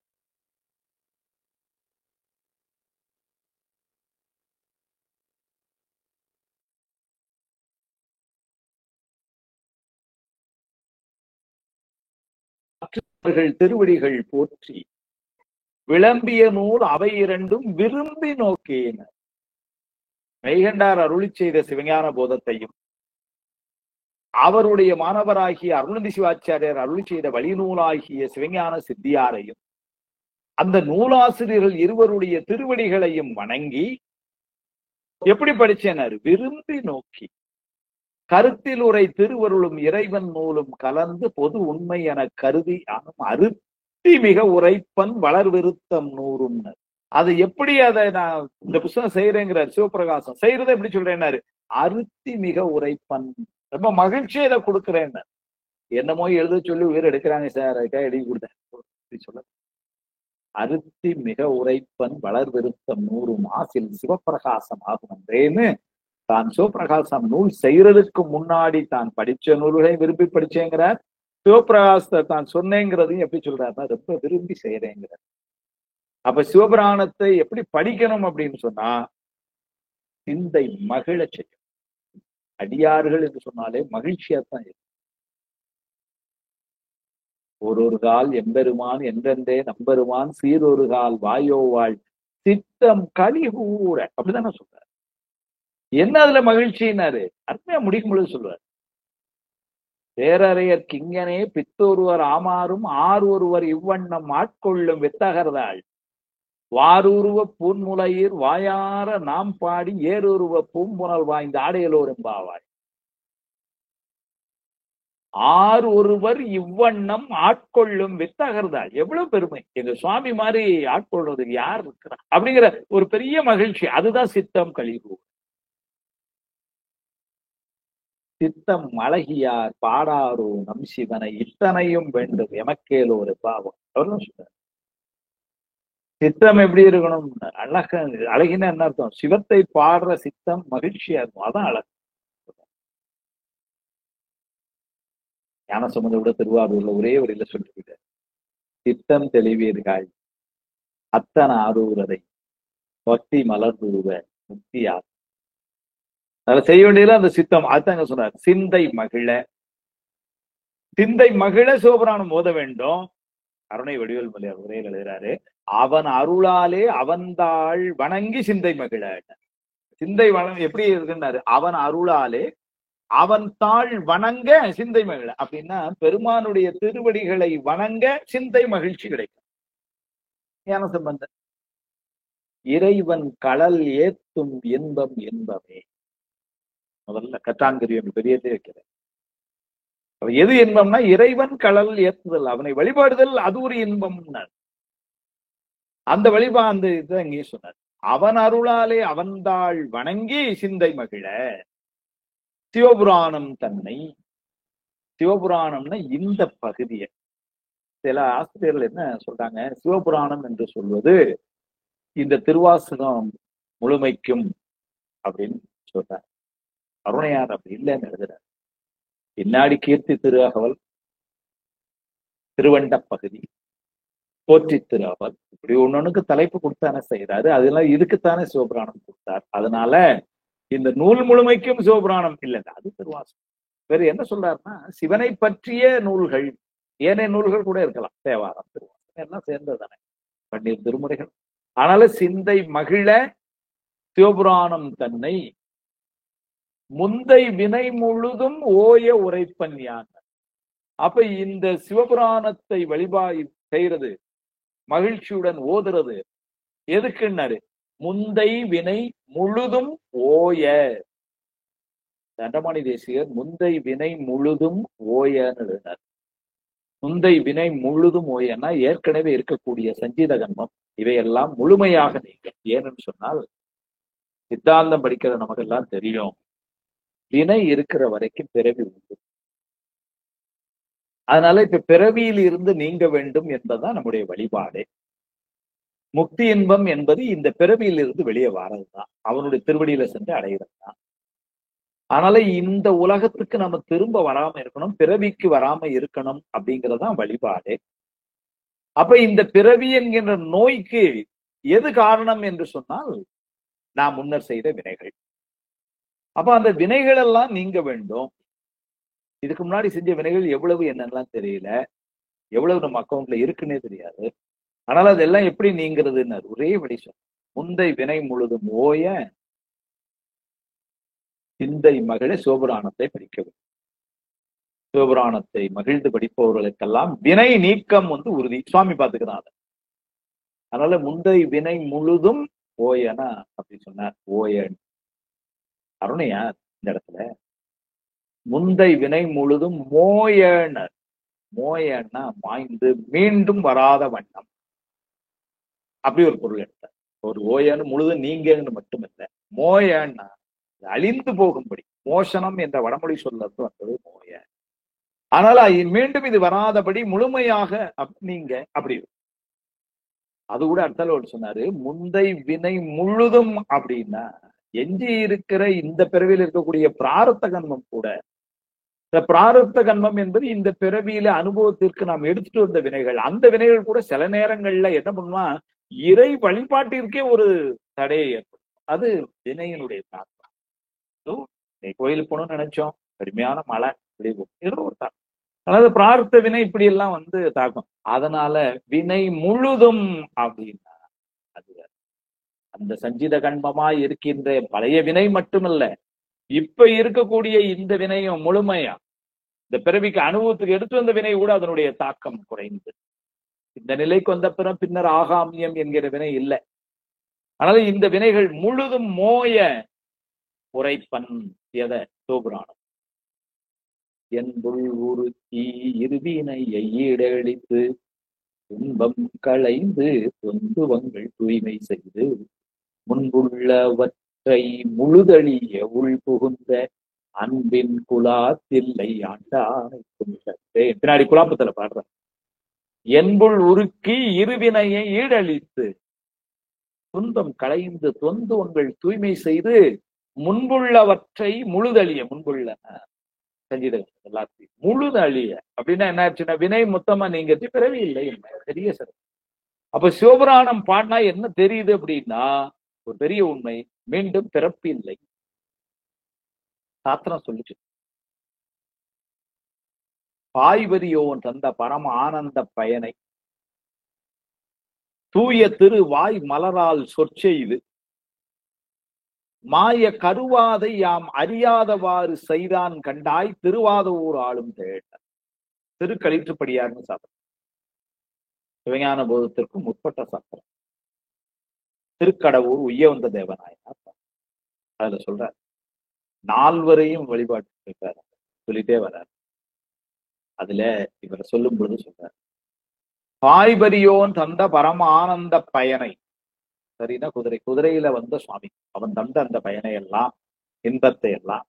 திருவடிகள் போற்றி விளம்பிய நூல் அவை இரண்டும் விரும்பி நோக்கினர். மெய்கண்டார் அருளி செய்த சிவஞான போதத்தையும் அவருடைய மாணவராகிய அருணந்தி சிவாச்சாரியர் அருளி செய்த வழிநூலாகிய சிவஞான சித்தியாரையும் அந்த நூலாசிரியர்கள் இருவருடைய திருவடிகளையும் வணங்கி எப்படி படிச்சேனாரு? விரும்பி நோக்கி கருத்தில் உரை திருவருளும் இறைவன் நூலும் கலந்து பொது உண்மை என கருதி அருத்தி மிக உரைப்பன் வளர்விருத்தம் நூறும். அது எப்படி அதை நான் இந்த புத்தகம் செய்யறேங்கிறார் சிவபிரகாசம். செய்யறதை எப்படி சொல்றேன்னாரு? அருத்தி மிக உரைப்பன், ரொம்ப மகிழ்ச்சியை இதை கொடுக்குறேன். என்னமோ எழுத சொல்லி உயிர் எடுக்கிறாங்க சார், அதுக்காக எழுதி கொடுத்தேன் சொல்ல. அருத்தி மிக உரைப்பன் வளர்விருத்தம் நூறும் ஆசில் சிவபிரகாசம் ஆகும் என்றேன்னு தான் சிவபிரகாசம் நூல் செய்யறதுக்கு முன்னாடி தான் படிச்ச நூல்களை விரும்பி படிச்சேங்கிறார். சிவபிரகாசத்தை தான் சொன்னேங்கிறதையும் எப்படி சொல்றாருன்னா ரொம்ப விரும்பி செய்யறேங்கிறார். அப்ப சிவபுராணத்தை எப்படி படிக்கணும் அப்படின்னு சொன்னா சிந்தை மகிழ செய்யும். அடியார்கள் என்று சொன்னாலே மகிழ்ச்சியாத்தான் இருக்கும். ஒரு கால் எம்பெருமான் என்றென்றே நம்பெருமான் சீரொரு கால் வாயோவாள் சித்தம் கலிகூர அப்படிதானே சொல்றாரு. என்ன அதுல மகிழ்ச்சினாரு? அருமையா முடிக்கும் பொழுது சொல்றாரு, பேரறையர் கிங்கனே பித்தொருவர் ஆமாறும் ஆறு ஒருவர் இவ்வண்ணம் ஆட்கொள்ளும் வித்தகர்தாள் வாரூருவ பூன்முலையீர் வாயார நாம் பாடி ஏறுருவ பூம்புணல் வாய்ந்த ஆடையலோர் எம்பாவாய். ஆறு ஒருவர் இவ்வண்ணம் ஆட்கொள்ளும் வித்தகர்தாள். எவ்வளவு பெருமை! எங்க சுவாமி மாதிரி ஆட்கொள்றதுக்கு யார் இருக்கிறா அப்படிங்கிற ஒரு பெரிய மகிழ்ச்சி. அதுதான் சித்தம் கலிகூ. சித்தம் அழகியார் பாடாரோ நம் சிவனை இத்தனையும் வேண்டும் எமக்கேலோ ஒரு பாவம். அவரும் சொல்றார் சித்தம் எப்படி இருக்கணும்? அழகின என்ன அர்த்தம்? சிவத்தை பாடுற சித்தம் மகிழ்ச்சியா இருக்கும், அதான் அழகு. ஞானசம்பந்த விட திருவாரூர்ல ஒரே ஒரு இல்ல சொல்லிவிட்ட, சித்தம் தெளிவீர்கள் அத்தனை ஆரூரதை பக்தி மலர்தூவ முக்தியா. அதில் செய்ய வேண்டியதுல அந்த சித்தம். அதுதாங்க சொன்னார், சிந்தை மகிழ. சிந்தை மகிழ சிவபுராணம் ஓத வேண்டும். அருணை வடிவேல் மலையார் உரையில் எழுதுறாரு, அவன் அருளாலே அவன்தாள் வணங்கி சிந்தை மகிழ. சிந்தை எப்படி இருக்குன்னாரு? அவன் அருளாலே அவன் தாள் வணங்க சிந்தை மகிழ. அப்படின்னா பெருமானுடைய திருவடிகளை வணங்க சிந்தை மகிழ்ச்சி கிடைக்கும். ஞானசம்பந்தன் இறைவன் கடல் ஏத்தும் இன்பம் இன்பமே. முதல்ல கட்டாங்கரியம் பெரியதே வைக்கிறேன். எது இன்பம்னா இறைவன் கடல் ஏத்துதல், அவனை வழிபாடுதல், அது ஒரு இன்பம். அந்த வழிபாடு இதை அங்கே சொன்னார். அவன் அருளாலே அவன்தாள் வணங்கி சிந்தை மகிழ. சிவபுராணம் தன்னை, சிவபுராணம்னா இந்த பகுதியை சில ஆசிரியர்கள் என்ன சொல்றாங்க, சிவபுராணம் என்று சொல்வது இந்த திருவாசகம் முழுமைக்கும் அப்படின்னு சொல்றார். அருணையார் அப்படி இல்லைன்னு எழுதுறார். பின்னாடி கீர்த்தி திருஅகவல், திருவண்ட பகுதி, போற்றி திருஅகவல், இப்படி ஒன்னொன்னுக்கு தலைப்பு கொடுத்தானே செய்யறாரு. அதெல்லாம் இதுக்குத்தானே சிவபுராணம் கொடுத்தார். அதனால இந்த நூல் முழுமைக்கும் சிவபுராணம் இல்லைங்க, அது திருவாசகம். வேறு என்ன சொல்றாருன்னா, சிவனை பற்றிய நூல்கள், ஏனைய நூல்கள் கூட இருக்கலாம், தேவாரம் திருவாசகம் எல்லாம் சேர்ந்ததானே, பன்னீர் திருமுறைகள். ஆனால சிந்தை மகிழ சிவபுராணம் தன்னை முந்தை வினை முழுதும் ஓய உரைப்பன் யான். அப்ப இந்த சிவபுராணத்தை வழிபாடு செய்யறது, மகிழ்ச்சியுடன் ஓதுறது எதுக்குன்னாரு? முந்தை வினை முழுதும் ஓய. தண்டமாணி தேசிகர் முந்தை வினை முழுதும் ஓயன்னு எழுதினார். முந்தை வினை முழுதும் ஓயன்னா ஏற்கனவே இருக்கக்கூடிய சஞ்சீத கர்மம் இவையெல்லாம் முழுமையாக நீங்க. ஏன்னு சொன்னால் சித்தாந்தம் படிக்கிற நமக்கு எல்லாம் தெரியும், வினை இருக்கிற வரைக்கும் பிறவி உண்டு. அதனால இப்ப பிறவியில் இருந்து நீங்க வேண்டும் என்பதுதான் நம்முடைய வழிபாடு. முக்தி இன்பம் என்பது இந்த பிறவியில் இருந்து வெளியே வாரதுதான், அவனுடைய திருவடியில சென்று அடைகிறது தான். அதனால இந்த உலகத்துக்கு நம்ம திரும்ப வராம இருக்கணும், பிறவிக்கு வராம இருக்கணும் அப்படிங்கறதுதான் வழிபாடு. அப்ப இந்த பிறவி என்கின்ற நோய்க்கு எது காரணம் என்று சொன்னால் நாம் முன்னர் செய்த வினைகள். அப்ப அந்த வினைகள் எல்லாம் நீங்க வேண்டும். இதுக்கு முன்னாடி செஞ்ச வினைகள் எவ்வளவு என்னெல்லாம் தெரியல, எவ்வளவு நம்ம அக்கௌண்ட்ல இருக்குன்னே தெரியாது. ஆனால் அதெல்லாம் எப்படி நீங்கிறதுன்னு ஒரே வழி சொன்ன, முந்தை வினை முழுதும் ஓய சிந்தை மகிழ சிவபுராணத்தை படிக்க வேண்டும். சிவபுராணத்தை மகிழ்ந்து படிப்பவர்களுக்கெல்லாம் வினை நீக்கம் உறுதி. சுவாமி பார்த்துக்கிறாங்க. அதனால முந்தை வினை முழுதும் ஓயன அப்படி சொன்னார். ஓயன் அருணையா இந்த இடத்துல முந்தை வினை முழுதும் மோயனர். மோயன்னா மாய்ந்து மீண்டும் வராத வண்ணம், அப்படி ஒரு பொருள் எடுத்தார். ஒரு ஓயன்னு முழுதும் நீங்கன்னு மட்டும் இல்லை, மோயன்னா அழிந்து போகும்படி. மோசனம் என்ற வடமொழி சொல்லது வந்தது மோய. ஆனால் மீண்டும் இது வராதபடி முழுமையாக நீங்க அப்படி. அது கூட அடுத்த சொன்னாரு, முந்தை வினை முழுதும் அப்படின்னா எஞ்சி இருக்கிற இந்த பிறவியில் இருக்கக்கூடிய பிராரத்த கன்மம் கூட. இந்த பிராரத்த கன்மம் என்பது இந்த பிறவியில அனுபவத்திற்கு நாம் எடுத்துட்டு வந்த வினைகள். அந்த வினைகள் கூட சில நேரங்கள்ல என்ன பண்ணுவா, இறை வழிபாட்டிற்கே ஒரு தடையை ஏற்படும். அது வினையினுடைய தாக்கம். கோயிலுக்கு போகணும்னு நினைச்சோம், கடுமையான மழை, ஏதோ ஒரு தாக்கம். அதாவது பிரார்த்த வினை இப்படி எல்லாம் தாக்கும். அதனால வினை முழுதும் அப்படின்னா அது அந்த சஞ்சித கண்மமாய் இருக்கின்ற பழைய வினை மட்டுமல்ல, இப்ப இருக்கக்கூடிய இந்த வினையும் முழுமையா இந்த பிறவிக்கு அனுபவத்துக்கு எடுத்து வந்த வினை கூட அதனுடைய தாக்கம் குறைந்து இந்த நிலைக்கு வந்த பின்னர் ஆகாமியம் என்கிற வினை இல்லை. அதனால இந்த வினைகள் முழுதும் மோய உரைப்பன் எத சோபுராணம். என்புள் ஒரு தீ இருவினை ஈடழித்து துன்பம் களைந்து தொந்துவங்கள் தூய்மை செய்து முன்புள்ளவற்றை முழுதழிய உள் புகுந்த அன்பின் குலாத்தில்லை ஆண்டானைக்கும் சற்றே. பின்னாடி குலாப்பத்துல பாடுற, என்புள் உருக்கி இருவினையை ஈடழித்து துன்பம் களைந்து தொந்துவங்கள் தூய்மை செய்து முன்புள்ளவற்றை முழுதழிய. முன்புள்ள செஞ்சிடுங்க எல்லாத்தையும் முழுதழிய அப்படின்னா என்ன ஆச்சுன்னா, வினை மொத்தமா நீங்க பிறவி இல்லை, பெரிய சிறப்பு. அப்ப சிவபுராணம் பாடினா என்ன தெரியுது அப்படின்னா, ஒரு பெரிய உண்மை, மீண்டும் பிறப்பு இல்லை. சாத்திரம் சொல்லிச்சு, பாய்வரியோன் தந்த பரம ஆனந்த பயனை தூய திரு வாய் மலரால் சொற்செய்து மாய கருவாதை யாம் அறியாதவாறு செய்தான் கண்டாய் திருவாத ஊர் ஆளும் தேட்டார். திருக்களிற்றுப்படியார்னு சாத்திரம், சிவஞான போதத்திற்கும் முற்பட்ட சாத்திரம். திருக்கடவுர் உய்ய வந்த தேவநாயனார் அதுல சொல்றார், நால்வரையும் வழிபாட்டு சொல்லிட்டே வர்றார். அதுல இவரை சொல்லும் பொழுது சொல்றார், பாய்பரியோன் தந்த பரம ஆனந்த பயனை. சரினா குதிரையில வந்த சுவாமி, அவன் தந்த அந்த பயனை எல்லாம், இன்பத்தை எல்லாம்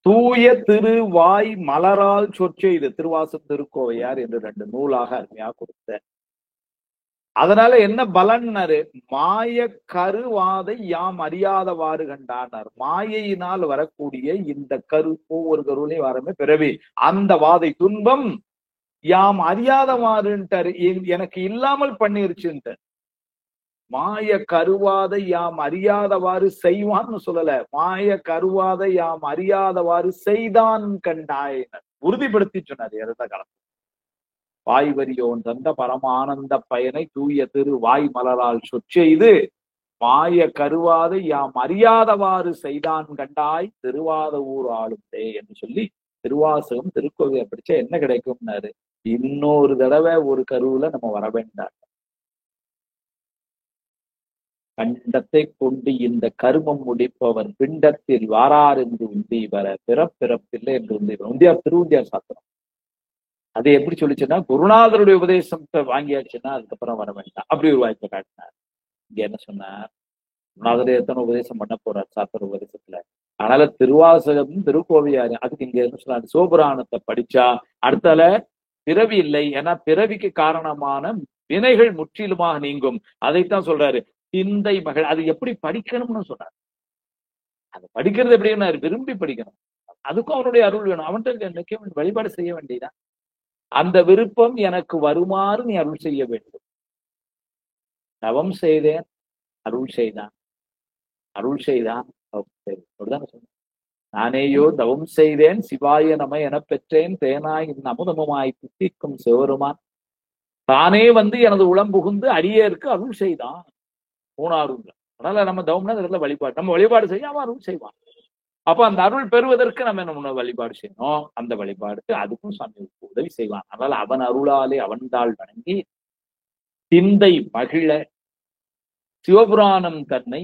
தூய திருவாய் மலரால் சொற்செய்து திருவாசம் திருக்கோவையார் என்று 2 நூலாக அருமையா கொடுத்த. அதனால என்ன பலன்னாரு, மாய கருவாதை யாம் அறியாதவாறு கண்டானார். மாயையினால் வரக்கூடிய இந்த கரு, ஒவ்வொரு கருவிலையும் வரமே பிறவி, அந்த வாதை துன்பம் யாம் அறியாதவாறுன்ட்டாரு, எனக்கு இல்லாமல் பண்ணிருச்சுன்ட்டு. மாய கருவாதை யாம் அறியாதவாறு செய்வான்னு சொல்லல, மாய கருவாதை யாம் அறியாதவாறு செய்தான் கண்டாய் உறுதிப்படுத்தி சொன்னார். இறந்த காலம் வாய்வரியோன் தந்த பரமானந்த பயனை தூய திரு வாய் மலரால் சொற்செய்து மாய கருவாதை யாம் அறியாதவாறு செய்தான் கண்டாய் திருவாத ஊர் ஆளுந்தே என்று சொல்லி திருவாசகம் திருக்கோவிலை படிச்சா என்ன கிடைக்கும்னாரு, இன்னொரு தடவை ஒரு கருவுல நம்ம வர வேண்டாம். கண்டத்தை கொண்டு இந்த கருமம் முடிப்பவர் பிண்டத்தில் வாரார் என்று உந்தி வர பிறப்பில்லை என்று உந்தியார் திருவுந்தியார் சாத்திரம். அது எப்படி சொல்லிச்சுன்னா, குருநாதருடைய உபதேசத்தை வாங்கியாச்சுன்னா அதுக்கப்புறம் வர வேண்டாம், அப்படி ஒரு வாய்ப்பை காட்டினார். இங்க என்ன சொன்னார், குருநாதர் எத்தனை உபதேசம் பண்ண போறார் சாத்திர உபதேசத்துல. அதனால திருவாசகம் திருக்கோவையார், அதுக்கு இங்க என்ன சொன்னார், சிவபுராணத்தை படிச்சா அடுத்தால பிறவி இல்லை. ஏன்னா பிறவிக்கு காரணமான வினைகள் முற்றிலுமாக நீங்கும். அதைத்தான் சொல்றாரு, சிந்தை மகள். அது எப்படி படிக்கணும்னு சொன்னார். அது படிக்கிறது எப்படின்னா விரும்பி படிக்கணும், அதுக்கும் அவனுடைய அருள் வேணும். அவன்கிட்ட வழிபாடு செய்ய வேண்டியதான். அந்த விருப்பம் எனக்கு வருமாறு நீ அருள் செய்ய வேண்டும். தவம் செய்தேன் அருள் செய்தான், அருள் செய்தான் அப்படிதான் சொன்னேன். நானேயோ தவம் செய்தேன் சிவாய நம என பெற்றேன் தேனாய் அமுதமுமாய் தித்திக்கும் சிவருமான் தானே எனது உளம் புகுந்து அடியேற்கு அருள் செய்தான். 3 அதனால நம்ம தவம்னா இடத்துல வழிபாடு, நம்ம வழிபாடு செய்ய அவன் அருள் செய்வான். அப்ப அந்த அருள் பெறுவதற்கு நம்ம என்ன வழிபாடு செய்யணும், அந்த வழிபாடுக்கு அதுக்கும் சாமி உதவி செய்வான். அதனால அவன் அருளாலே அவன்தாள் வணங்கி சிந்தை மகிழ சிவபுராணம் தன்னை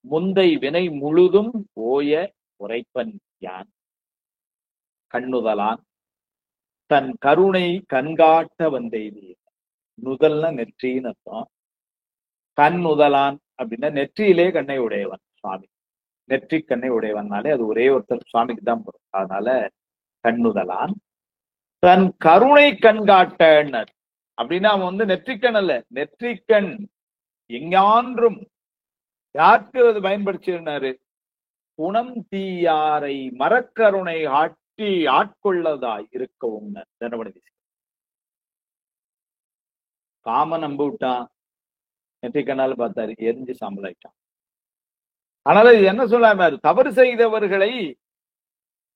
முந்தை வினை முழுதும் ஓய உரைப்பன் யான் கண்ணுதலான் தன் கருணை கண்காட்ட வந்தெய்தி. நுதல்னா நெற்றின்னு அர்த்தம். கண் நுதலான் அப்படின்னா நெற்றியிலே கண்ணை உடையவன் சுவாமி. நெற்றி கண்ணை உடையவன்னாலே அது ஒரே ஒருத்தர் சுவாமிக்கு தான் போறோம். அதனால கண்ணுதலான் தன் கருணை கண்காட்டனர் அப்படின்னா அவன் வந்து நெற்றிக்கண் அல்ல, நெற்றிக்கண் எங்கான்றும் யாருக்கு அது பயன்படுத்தினாரு? குணம் தீயாரை மரக்கருணை ஆட்டி ஆட்கொள்ளதாய் இருக்கவும் தனவனை காம நம்ப விட்டான், நெற்றிக்கண்ணால பார்த்தாரு, எரிஞ்சு சாம்பலாயிட்டான். அதனால இது என்ன சொல்லாரு? தவறு செய்தவர்களை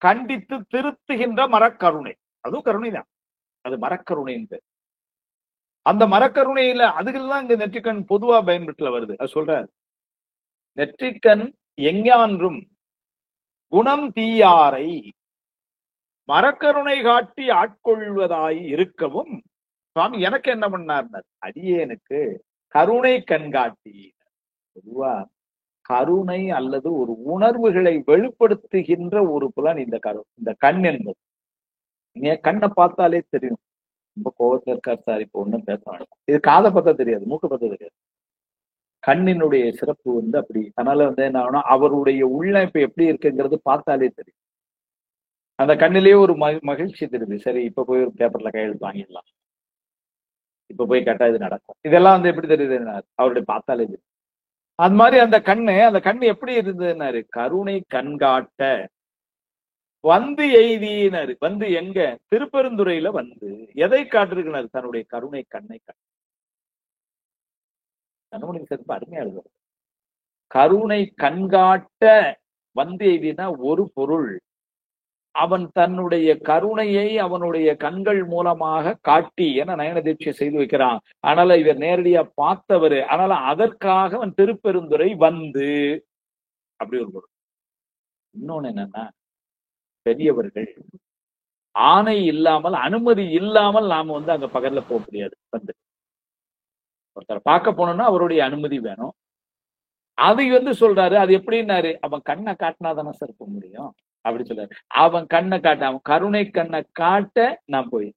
கண்டித்து திருத்துகின்ற மரக்கருணை. அதுவும் கருணை தான், அது மரக்கருணை என்று. அந்த மரக்கருணையில அதுகள்லாம் இங்க நெற்றிக்கண் பொதுவா பயன்படுத்தல வருது. அது சொல்றாரு, நெற்றிக்கண் எங்கான்றும் குணம் தீயாரை மரக்கருணை காட்டி ஆட்கொள்வதாய் இருக்கவும் சுவாமி எனக்கு என்ன பண்ணார்? அடியேனுக்கு கருணை கண் காட்டி. பொதுவா கருணை அல்லது ஒரு உணர்வுகளை வெளிப்படுத்துகின்ற ஒரு புலன் இந்த கண் என்பது. நீங்க கண்ணை பார்த்தாலே தெரியும், ரொம்ப கோபத்துல இருக்கார் சார், இப்ப ஒண்ணும் பேச வேண்டாம். இது காதை பார்த்தா தெரியாது, மூக்கு பார்த்தா தெரியாது. கண்ணினுடைய சிறப்பு வந்து அப்படி. அதனால வந்து என்ன ஆகும்னா அவருடைய உள்ள இப்ப எப்படி இருக்குங்கிறது பார்த்தாலே தெரியும். அந்த கண்ணிலேயே ஒரு மகிழ்ச்சி தெரியுது. சரி, இப்ப போய் ஒரு பேப்பர்ல கையெழுத்து வாங்கிடலாம், இப்ப போய் கேட்டா இது நடக்கும். இதெல்லாம் வந்து எப்படி தெரியுது? அவருடைய பார்த்தாலே தெரியும். அது மாதிரி அந்த கண்ணு எப்படி இருந்ததுன்னாரு? கருணை கண்காட்ட வந்து எய்தினாரு. வந்து எங்க? திருப்பெருந்துறையில வந்து எதை காட்டிருக்கிறார்? தன்னுடைய கருணை கண்ணை காட்டு. கண்ணுடைய சிறப்பு அருமையா எழுதுறது. கருணை கண்காட்ட வந்து எய்தினா ஒரு பொருள், அவன் தன்னுடைய கருணையை அவனுடைய கண்கள் மூலமாக காட்டி, என நயன தீட்சை செய்து வைக்கிறான். ஆனால இவர் நேரடியா பார்த்தவரு. ஆனால அதற்காக அவன் திருப்பெருந்துறை வந்து அப்படி ஒரு பொருள். இன்னொன்னு என்னன்னா, பெரியவர்கள் ஆணை இல்லாமல் அனுமதி இல்லாமல் நாம வந்து அங்க பகல்ல போக முடியாது. வந்து ஒருத்தரை பார்க்க போனோம்னா அவருடைய அனுமதி வேணும். அது வந்து சொல்றாரு, அது எப்படின்னாரு? அவன் கண்ணை காட்டினாதானே சார் போக முடியும் அப்படி சொல்றாரு. அவன் கண்ணை காட்ட, அவன் கருணை கண்ணை காட்ட நான் போய்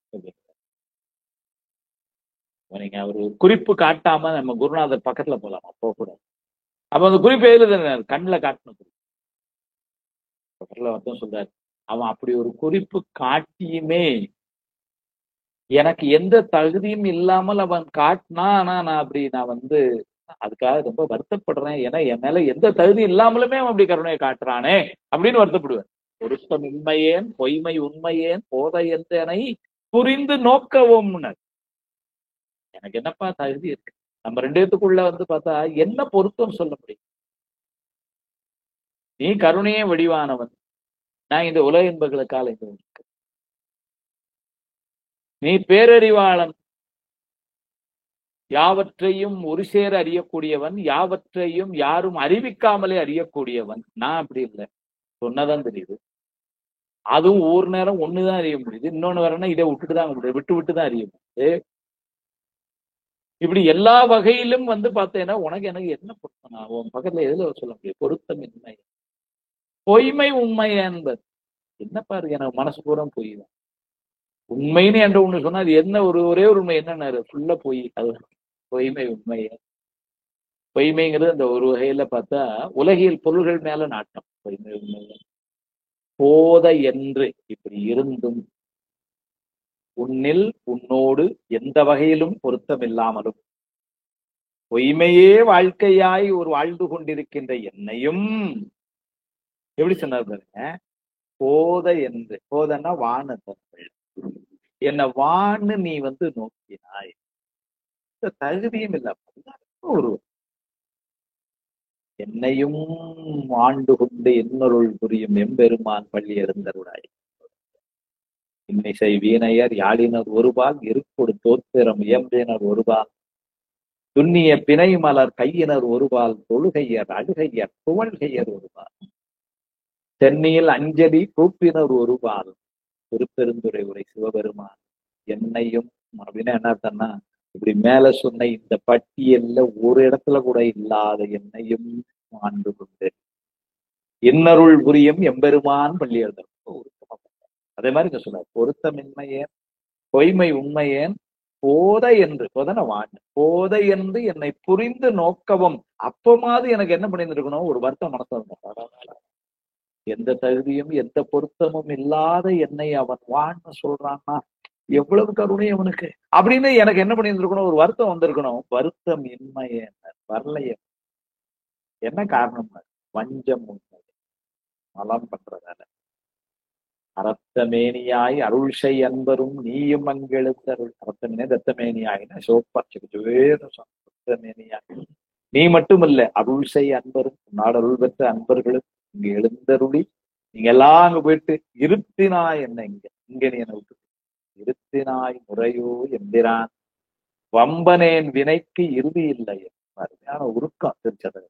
நீங்க ஒரு குறிப்பு காட்டாம நம்ம குருநாதர் பக்கத்துல போலாமா? போகக்கூடாது. அப்ப அந்த குறிப்பு எழுதுனாரு, கண்ணுல காட்டணும். பக்கத்துல ஒருத்தன் சொல்றாரு, அவன் அப்படி ஒரு குறிப்பு காட்டியுமே எனக்கு எந்த தகுதியும் இல்லாமல் அவன் காட்டினா, ஆனா நான் வந்து அதுக்காக ரொம்ப வருத்தப்படுறேன். ஏன்னா என் மேல எந்த தகுதி இல்லாமலுமே அவன் அப்படி கருணையை காட்டுறானே அப்படின்னு வருத்தப்படுவேன். பொருத்தம் உண்மையேன் பொய்மை உண்மையேன் போதை எந்தனை புரிந்து நோக்கவும். எனக்கு என்னப்பா தகுதி இருக்கு? நம்ம ரெண்டு பேத்துக்குள்ள வந்து பார்த்தா என்ன பொருத்தம் சொல்ல முடியும்? நீ கருணையே வடிவானவன், நான் இந்த உலக இன்பங்களுக்கால இருக்கு. நீ பேரறிவாளன், யாவற்றையும் ஒரு சேர அறியக்கூடியவன், யாவற்றையும் யாரும் அறிவிக்காமலே அறியக்கூடியவன். நான் அப்படி இல்லை, சொன்னதான் தெரியுது. அதுவும் ஒரு நேரம் ஒண்ணுதான் அறிய முடியுது, இன்னொன்னு வரனா இதை விட்டுட்டுதான் முடியும், விட்டுதான் அறிய முடியுது. இப்படி எல்லா வகையிலும் வந்து பார்த்தேன்னா உனக்கு எனக்கு என்ன பொருத்தம்? உன் பக்கத்துல எதுல சொல்ல முடியும்? பொருத்தமின்மை, பொய்மை உண்மை என்பது என்ன பாருங்க, எனக்கு மனசு பூரா பொய் தான். உண்மைன்னு என்ற ஒண்ணு சொன்னா அது என்ன? ஒரே ஒரு உண்மை என்ன? ஃபுல்லா பொய். அது பொய்மை உண்மை. பொய்மைங்கிறது அந்த ஒரு வகையில பார்த்தா உலகியல் பொருள்கள் மேல நாட்டம். பொய்மை உண்மை போத என்று இப்படி இருந்தும் உன்னில் உன்னோடு எந்த வகையிலும் பொருத்தம் இல்லாமலும் பொய்மையே வாழ்க்கையாய் ஒரு வாழ்ந்து கொண்டிருக்கின்ற என்னையும் எப்படி சொன்னார் பாருங்க? போத என்று, போதன்னா வான என்ன வான்னு நீ வந்து நோக்கினாய், தகுதியும் இல்லை ஒரு என்னையும் ஆண்டு கொண்டு என்னருள் புரியும் எம்பெருமான் பள்ளி இருந்தருடாய். இன்னிசை வீணையர் யாழினர் ஒருபால் இருக்கொடு தோத்திரம் இயம்பினர் ஒருபால் துண்ணிய பிணை மலர் கையினர் ஒருபால் தொழுகையர் அழுகையர் துவழ்கையர் ஒருபால் தென்னியில் அஞ்சலி கூப்பினர் ஒருபால் திருப்பெருந்துறை உரை சிவபெருமான் என்னையும் அப்படின்னு என்ன அர்த்தம்னா இப்படி மேல சொன்ன இந்த பட்டியல்ல ஒரு இடத்துல கூட இல்லாத என்னையும் ஆண்டு கொண்டு இன்னருள் புரியும் எம்பெருமான் பள்ளி எழுத அதே மாதிரி இங்க சொன்னார், பொருத்தமின்மையேன் பொய்மை உண்மையேன் போத என்று போதன வாழ் போத என்று என்னை புரிந்து நோக்கவும். அப்பமாவது எனக்கு என்ன பண்ணியிருக்கணும், ஒரு வருத்தம் மனசு இருந்தோம். எந்த தகுதியும் எந்த பொருத்தமும் இல்லாத என்னை அவன் வாழ்ன்னு சொல்றான்னா எவ்வளவு கருணை அவனுக்கு அப்படின்னு எனக்கு என்ன பண்ணியிருந்திருக்கணும், ஒரு வருத்தம் வந்திருக்கணும். வருத்தம் இன்மைய வரலைய. என்ன காரணம்? வஞ்சம் உண்மை மலம் பண்றதால. அரத்தமேனியாய் அருள்சை அன்பரும் நீயும் அங்கெழுத்தருள். அரத்தமேனே தத்தமேனியாயின சோப்பாட்சியாய் நீ மட்டுமல்ல அருள்சை அன்பரும் நாடருள் பெற்ற அன்பர்களும் இங்க எழுந்தருளி நீங்க எல்லாம் அங்க போயிட்டு இருத்தினாய் என்ன இங்க நீ என்ன விட்டு இருத்தினாய் முறையோ எம்பிரான் வம்பனேன் வினைக்கு இறுதி இல்லை. அருமையான உருக்கம் திருச்சதம்.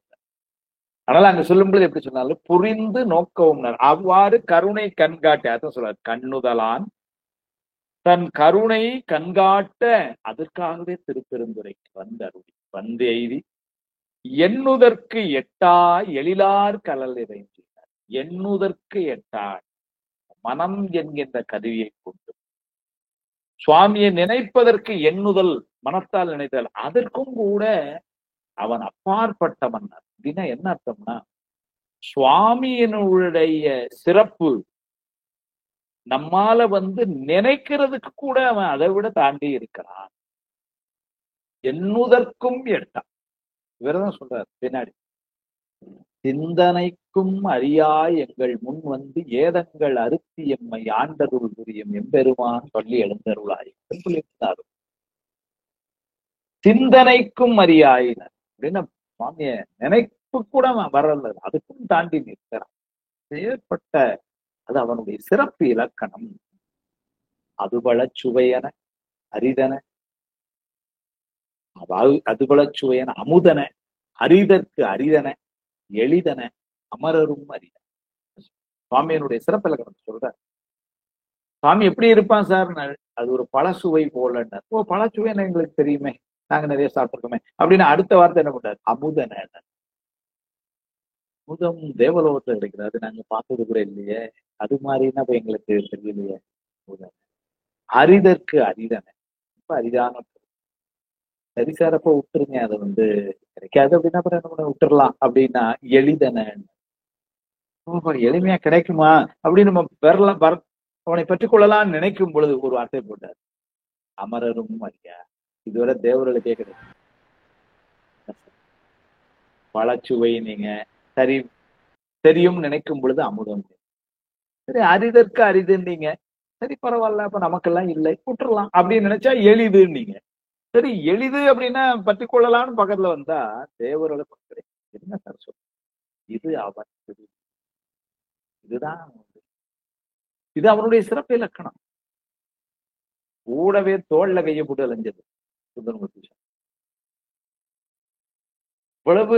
அதனால அங்க சொல்லும் பொழுது எப்படி சொன்னாலும் புரிந்து நோக்கவும். அவ்வாறு கருணை கண்காட்ட அதான் சொல்றாரு, கண்ணுதலான் தன் கருணை கண்காட்ட அதற்காகவே திருப்பெருந்துரைக்கு வந்தருளி வந்து எய்தி எண்ணுதற்கு எட்டா எழிலார் கலல் இறைஞ்சினார். எண்ணுதற்கு எட்டார் மனம் என்கின்ற கருவியை கொண்டு சுவாமியை நினைப்பதற்கு எண்ணுதல் மனத்தால் நினைத்தல் அதற்கும் கூட அவன் அப்பாற்பட்ட மன்னர். அப்படின்னா என்ன அர்த்தம்னா, சுவாமியினுடைய சிறப்பு நம்மால நினைக்கிறதுக்கு கூட அவன் அதை விட தாண்டி இருக்கிறான். எண்ணுதற்கும் எட்டான். இவர்தான் சொல்றார் பின்னாடி, சிந்தனைக்கும் அறியாய் எங்கள் முன் ஏதங்கள் அறுத்தி எம்மை ஆண்டருள் புரியும் எம்பெருமான் சொல்லி எழுந்தருளாய் சொல்லியிருந்தார். சிந்தனைக்கும் அறியாயினர் அப்படின்னா சுவாமிய நினைப்பு கூட வரல, அதுக்கும் தாண்டி நிற்கிறான். ஏற்பட்ட அது அவனுடைய சிறப்பு இலக்கணம். அதுபல சுவையன அரிதன அதுபல சுவையன அமுதன அரிதற்கு அரிதன எளிதன அமரரும் அரிதன. சுவாமியனுடைய சிறப்பு இலக்கணம் சொல்ற. சுவாமி எப்படி இருப்பான் சார்? அது ஒரு பழசுவை போல. ஓ, பழச்சுவைன்னு எங்களுக்கு தெரியுமே, நாங்க நிறைய சாப்பிட்டுருக்கோமே அப்படின்னு அடுத்த வார்த்தை என்ன பண்றாரு, அமுதன. அமுதம் தேவலோகத்துல கிடைக்கிறது, அது நாங்க பார்த்தது கூட இல்லையே, அது மாதிரின்னா இப்ப எங்களுக்கு தெரியலையே. அரிதற்கு அரிதன ரொம்ப அரிதான. சரி சார், அப்ப விட்டுருங்க, அதை கிடைக்காது அப்படின்னா அப்புறம் என்ன பண்ண விட்டுறலாம் அப்படின்னா எளிதன. எளிமையா கிடைக்குமா அப்படின்னு நம்ம பெறலாம் அவனை பற்றி கொள்ளலாம்னு நினைக்கும் பொழுது ஒரு வார்த்தை போட்டார், அமரரும் அறியா. இதுவரை தேவர்களுக்கே கிடைக்கும் பழச்சுவை. நீங்க சரி தெரியும் நினைக்கும் பொழுது அமுதம். சரி, அரிதற்கு அரிதுன்னீங்க, சரி பரவாயில்ல, அப்ப நமக்கெல்லாம் இல்லை விட்டுறலாம் அப்படின்னு நினைச்சா எளிதுன்னீங்க. சரி, எளிது அப்படின்னா பற்றி கொள்ளலாம்னு பக்கத்துல வந்தா தேவரோட பக்கம் என்ன சார் சொல்ல, இது அவன் இதுதான் இது அவனுடைய சிறப்பு இலக்கணம். கூடவே தோல்ல கையை போட்டு அலைஞ்சது சுந்தரமூர்த்தி. இவ்வளவு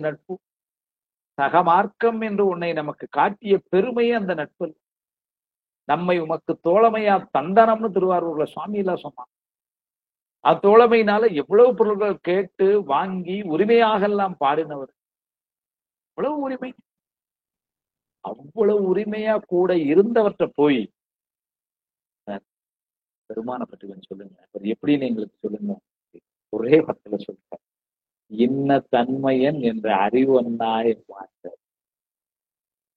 நட்பு சகமார்க்கம் என்று உன்னை நமக்கு காட்டிய பெருமையே அந்த நட்பு. நம்மை உமக்கு தோழமையா தந்தனம்னு திருவாரூர்ல சுவாமி எல்லாம் சொன்னான். அத்தோழமையினால எவ்வளவு பொருள்கள் கேட்டு வாங்கி உரிமையாக எல்லாம் பாடினவர். அவ்வளவு உரிமை, அவ்வளவு உரிமையா கூட இருந்தவற்றை போய் பெருமான பற்றி சொல்லுங்க, எப்படின்னு எங்களுக்கு சொல்லுங்க. ஒரே பத்துல சொல்ற, இன்ன தன்மையன் என்ற அறிவன்னாய் மாற்ற.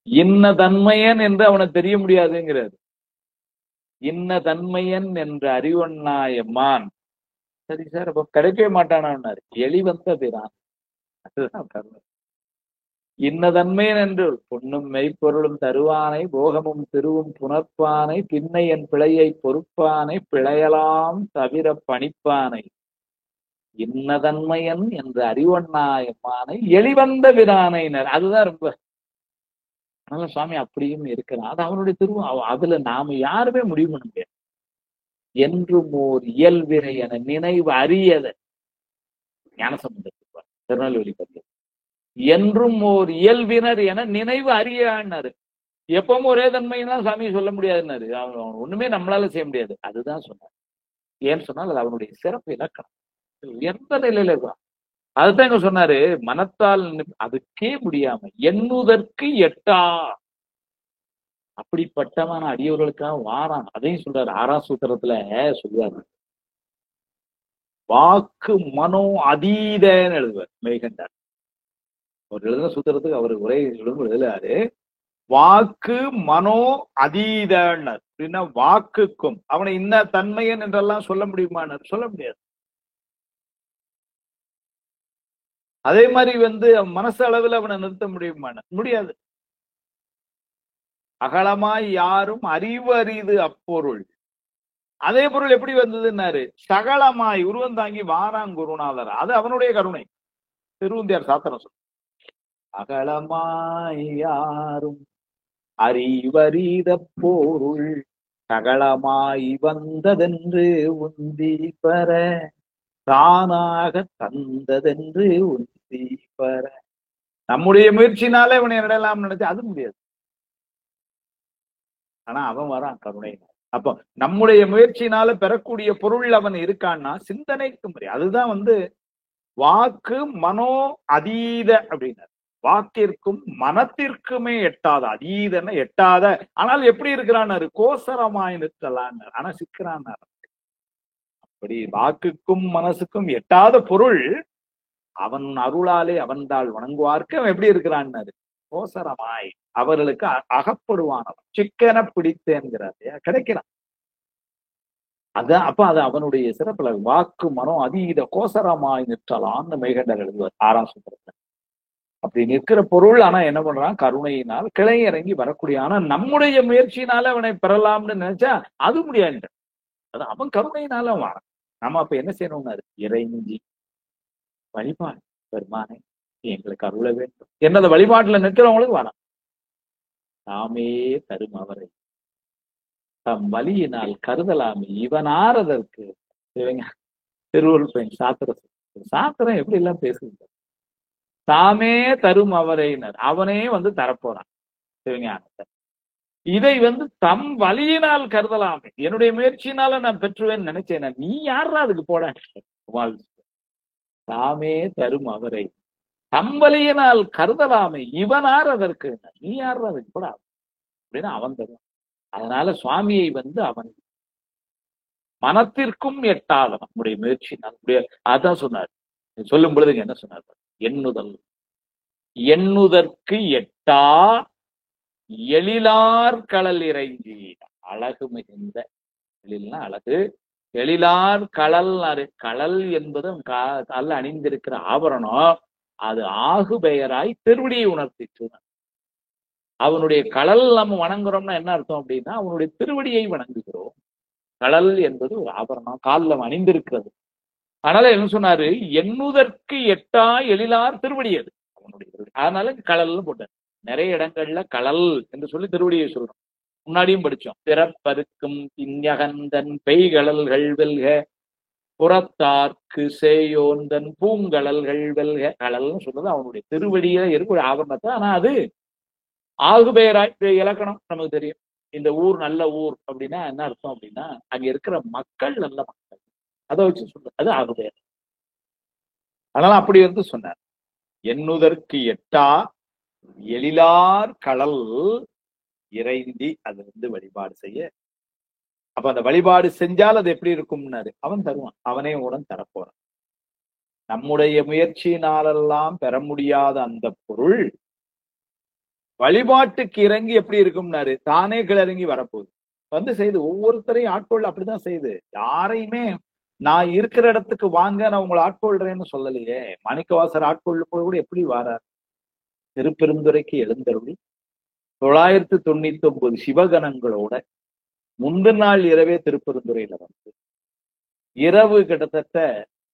இன்ன தன்மையன் என்று அவனை தெரிய முடியாதுங்கிறது. இன்ன தன்மையன் என்ற அறிவன்னாயம்மான். சரி சார், அப்ப கிடைக்கவே மாட்டானாரு. எளிவந்த பிரான். அதுதான் இன்ன தன்மையன் என்று பொன்னும் மெய்ப்பொருளும் தருவானை போகமும் திருவும் புணர்ப்பானை பின்னை என் பிழையை பொறுப்பானை பிழையலாம் தவிர பணிப்பானை இன்னதன்மையன் என்ற அறிவண்ணாயம்மானை எளிவந்த விரானைனர். அதுதான் ரொம்ப. அதனால சுவாமி அப்படியும் இருக்கிறான். அது அவனுடைய திருவும். அதுல நாம யாருமே முடிவு பண்ண முடியாது. என்றும் ஓர் இயல்வினை என நினைவு அறியத ஞானசம்பந்தத்துக்கு திருநெல்வேலி பற்றி என்றும் ஓர் இயல்பினர் என நினைவு அறியான்னாரு. எப்பவும் ஒரே தன்மைன்னா சாமியை சொல்ல முடியாதுன்னாரு. அவன் ஒண்ணுமே நம்மளால செய்ய முடியாது. அதுதான் சொன்னார். ஏன்னு சொன்னால் அது அவனுடைய சிறப்பு இலக்கணம். எந்த நிலையில இருக்கான் அதுதான் இங்க சொன்னாரு. மனத்தால் அதுக்கே முடியாம எண்ணுதற்கு எட்டா அப்படிப்பட்டமான அடியவர்களுக்காக வாரான். அதையும் சொல்றாரு 6ஆம் சூத்திரத்துல சொல்லுவாரு. வாக்கு மனோ அதீதன்னு எழுதுவார் மெய்கண்டார். அவர் எழுதுன சூத்திரத்துக்கு அவர் உரை எழுதுறாரு. வாக்கு மனோ அதீதன்னார். அப்படின்னா வாக்குக்கும் அவனை இன்ன தன்மையன் என்றெல்லாம் சொல்ல முடியுமானார்? சொல்ல முடியாது. அதே மாதிரி மனசு அளவில் அவனை நிறுத்த முடியுமான? முடியாது. அகலமாய் யாரும் அறிவு அரிது அப்பொருள். அதே பொருள் எப்படி வந்ததுன்னாரு? சகலமாய் உருவந்தாங்கி வாராங்குருநாதர். அது அவனுடைய கருணை. திருவுந்தியார் சாத்திரம் சொல்ல அகலமாய் யாரும் அறிவறித பொருள் சகலமாய் வந்ததென்று உந்தி பெற தானாக தந்ததென்று உந்தி பெற. நம்முடைய முயற்சினாலே அவனை இடலாம் நினைச்சு அது முடியாது. ஆனா அவன் வரான் கருணையினால. அப்போ நம்முடைய முயற்சியினால பெறக்கூடிய பொருள் அவன் இருக்கான்னா சிந்தனைக்கு முடியாது. அதுதான் வாக்கு மனோ அதீத அப்படின்னாரு. வாக்கிற்கும் மனத்திற்குமே எட்டாத, அதீதன எட்டாத. ஆனால் எப்படி இருக்கிறான்னாரு? கோசரமாய் நிற்கலான். ஆனா சிக்கிறான். அப்படி வாக்குக்கும் மனசுக்கும் எட்டாத பொருள் அவன் அருளாலே அவன்தாள் வணங்குவார்க்கு அவன் எப்படி இருக்கிறான்னாரு? கோசரமாய் அவர்களுக்கு அகப்படுவானவன். சிக்கன பிடித்தேன்கிறார். கிடைக்கிறான். அதான் அப்ப அது அவனுடைய சிறப்புல வாக்கு மனோ அதீத கோசரமாய் நிற்றலான்னு மெய்கண்டர் எழுதுவார் 6ஆம் சூத்திரத்துல. அப்படி நிற்கிற பொருள் ஆனா என்ன பண்றான்? கருணையினால் கிளை இறங்கி வரக்கூடிய. ஆனா நம்முடைய முயற்சியினால அவனை பெறலாம்னு நினைச்சா அது முடியாது. அது அவன் கருணையினால வாரான். நம்ம அப்ப என்ன செய்யணும்னாரு? இறைஞ்சி வழிபாடு. பெருமானே எங்களுக்கு அருள வேண்டும் என்னத வழிபாட்டுல நிற்கிறவங்களுக்கு வாரான். தாமே தரும் அவரை தம் வலியினால் கருதலாமே இவனாரதற்கு. திருவள்ளுவர் பெண் சாத்திரம் எப்படி எல்லாம் பேசுங்க. தாமே தரும் அவரையினர். அவனே தரப்போறான் சிவஞானத்தை. இதை தம் வலியினால் கருதலாமே. என்னுடைய முயற்சியினால நான் பெற்றுவேன்னு நினைச்சேன். நீ யாரா அதுக்கு போட? தாமே தரும் அவரை தம் வலியினால் கருதலாமே இவனார் அதற்கு. நீ யாரா அதுக்கு போட அப்படின்னு அவன் தருவான். அதனால சுவாமியை அவன் மனத்திற்கும் எட்டாத நம்முடைய முயற்சி நம்முடைய அதான் சொன்னார். சொல்லும் பொழுதுங்க என்ன சொன்னார்? எண்ணுதல் எண்ணுதற்கு எட்டா எழிலார் கடல் இறைஞ்சி. அழகு மிகுந்த எழில்னா அழகு. எழிலார் கடல். கடல் என்பது அல்ல அணிந்திருக்கிற ஆபரணம். அது ஆகு பெயராய் திருவடியை உணர்த்திச்சு. அவனுடைய கடல் நம்ம வணங்குறோம்னா என்ன அர்த்தம் அப்படின்னா அவனுடைய திருவடியை வணங்குகிறோம். கடல் என்பது ஒரு ஆபரணம் காலில் அணிந்திருக்கிறது. அதனால என்ன சொன்னாரு? எண்ணுதற்கு எட்டா எழிலார் திருவடி அது அவனுடைய. அதனால கடல்னு போட்டார். நிறைய இடங்கள்ல கடல் என்று சொல்லி திருவடியை சொல்றோம். முன்னாடியும் படிச்சோம். பிறப்பருக்கும் பின்யகந்தன் பெய்கடல்கள் வெல்க புறத்தார்க்கு சேயோந்தன் பூங்கடல்கள் வெல்க. கடல்னு சொல்றது அவனுடைய திருவடியில இருக்கிற ஆபரணத்தை. ஆனா அது ஆகுபெயராய் இலக்கணம் நமக்கு தெரியும். இந்த ஊர் நல்ல ஊர் அப்படின்னா என்ன அர்த்தம் அப்படின்னா அங்க இருக்கிற மக்கள் நல்ல மக்கள். அதை வச்சு சொல்ற அது ஆகுபெயர். அதனால அப்படி சொன்னார். எண்ணுதற்கு எட்டா எழிலார் கடல் இறைந்தி அது வழிபாடு செய்ய. அப்ப அந்த வழிபாடு செஞ்சால் அது எப்படி இருக்கும்னாரு? அவன் தருவான். அவனே உடன் தரப்போறான். நம்முடைய முயற்சியினாலெல்லாம் பெற முடியாத அந்த பொருள் வழிபாட்டுக்கு இறங்கி எப்படி இருக்கும்னாரு? தானே கிளறங்கி வரப்போகுது. செய்து ஒவ்வொருத்தரையும் ஆட்கொள்ள அப்படிதான் செய்யுது. யாரையுமே நான் இருக்கிற இடத்துக்கு வாங்க நான் உங்களை ஆட்கொள்றேன்னு சொல்லலையே. மாணிக்கவாசர் ஆட்கொள்ளும் போது கூட எப்படி வாரார்? திருப்பெருந்துறைக்கு எழுந்தருளி 999 சிவகணங்களோட முந்தின நாள் இரவே திருப்பெருந்துறையில இரவு கிட்டத்தட்ட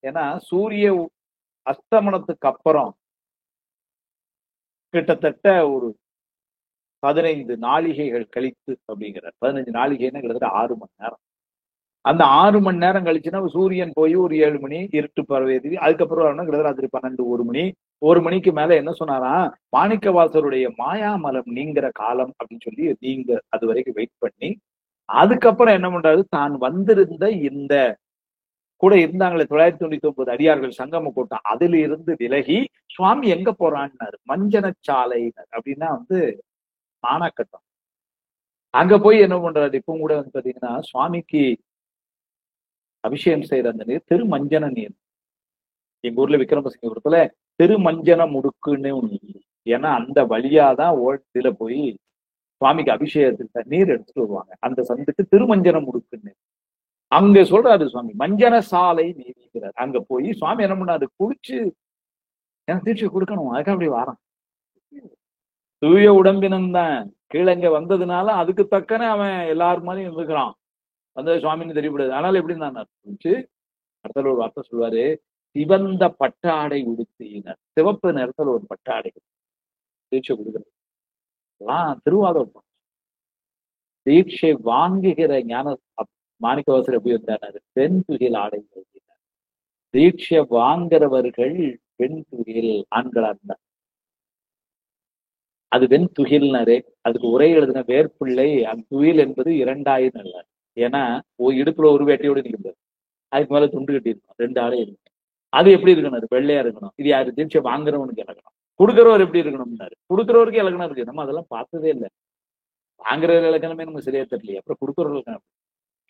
ஏன்னா சூரிய அஸ்தமனத்துக்கு அப்புறம் கிட்டத்தட்ட ஒரு 15 நாளிகைகள் கழித்து அப்படிங்கிறார். 15 நாளிகைன்னா கிட்டத்தட்ட 6 மணி நேரம். அந்த 6 மணி நேரம் கழிச்சுன்னா சூரியன் போய் ஒரு 7 மணி இருட்டு பரவேதி. அதுக்கப்புறம் கிட்டத்தட்ட ராத்திரி 12 1 மணி. 1 மணிக்கு மேல என்ன சொன்னாரா? மாணிக்கவாசருடைய மாயாமலம் நீங்கிற காலம் அப்படின்னு சொல்லி நீங்க அது வரைக்கும் வெயிட் பண்ணி அதுக்கப்புறம் என்ன பண்றாரு? தான் வந்திருந்த இந்த கூட இருந்தாங்களே 999 அடியார்கள் சங்கம கூட்டம், அதுல இருந்து விலகி சுவாமி எங்க போறான்னாரு, மஞ்சனச்சாலையினர் அப்படின்னா வந்து மானாக்கட்டம். அங்க போய் என்ன பண்றாரு, இப்பவும் கூட வந்து பாத்தீங்கன்னா சுவாமிக்கு அபிஷேகம் செய்யற அந்த நீர் திருமஞ்சன நீர். எங்க ஊர்ல விக்ரமசிங்கபுரத்துல திருமஞ்சன முடுக்குன்னு ஒண்ணு இருக்கு. ஏன்னா அந்த வழியாதான் ஓட்டில போய் சுவாமிக்கு அபிஷேகத்துக்கு நீர் எடுத்துட்டு வருவாங்க. அந்த சந்துக்கு திருமஞ்சன முடுக்குன்னு அங்க சொல்றாரு சுவாமி, மஞ்சன சாலை நீதிக்கிறார். அங்க போய் சுவாமி என்ன பண்ணாரு, குளிச்சு எனக்கு தீட்சை கொடுக்கணும், அதுக்கு அப்படி வாரான். தூய உடம்பினன் தான் கீழங்க வந்ததுனால அதுக்கு தக்கன அவன் எல்லாரும் மாதிரியும் இருந்துக்கிறான். வந்து சுவாமின்னு தெரியப்படுது. ஆனாலும் எப்படி நான் குளிச்சு அடுத்த ஒரு வார்த்தை சொல்லுவாரு, சிவந்த பட்டாடை உடுத்தினர். சிவப்பு நிறத்துல ஒரு பட்டாடை தீட்சை கொடுக்குறது திருவாரூர். தீட்சை வாங்குகிற ஞான மாணிக்கவாசர் எப்படி இருந்தாரு, பெண் துகில் ஆடை வைத்தினார். தீட்சை வாங்குறவர்கள் பெண் துகில் ஆண்களா இருந்தார். அது வெண் துகில்னாரு. அதுக்கு உரை எழுதின வேர்பிள்ளை அந்த துயில் என்பது 2000 அல்ல. ஏன்னா இடுப்புல ஒரு வேட்டையோடு நிற்கிறது, அதுக்கு மேல துண்டு கட்டி இருக்கணும், 2 ஆடை இருக்கணும். அது எப்படி இருக்கணும், அது வெள்ளையா இருக்கணும். இது யாரு, தீட்சை வாங்குறவனுக்கு இலக்கணம். கொடுக்குறவர் எப்படி இருக்கணும்னாரு, கொடுக்குறவருக்கு இலக்கணம் இருக்கு. நம்ம அதெல்லாம் பார்த்ததே இல்லை. வாங்குற இலக்கணமே நமக்கு சரியா தெரியலையே, அப்புறம் கொடுக்குறவர்களுக்கு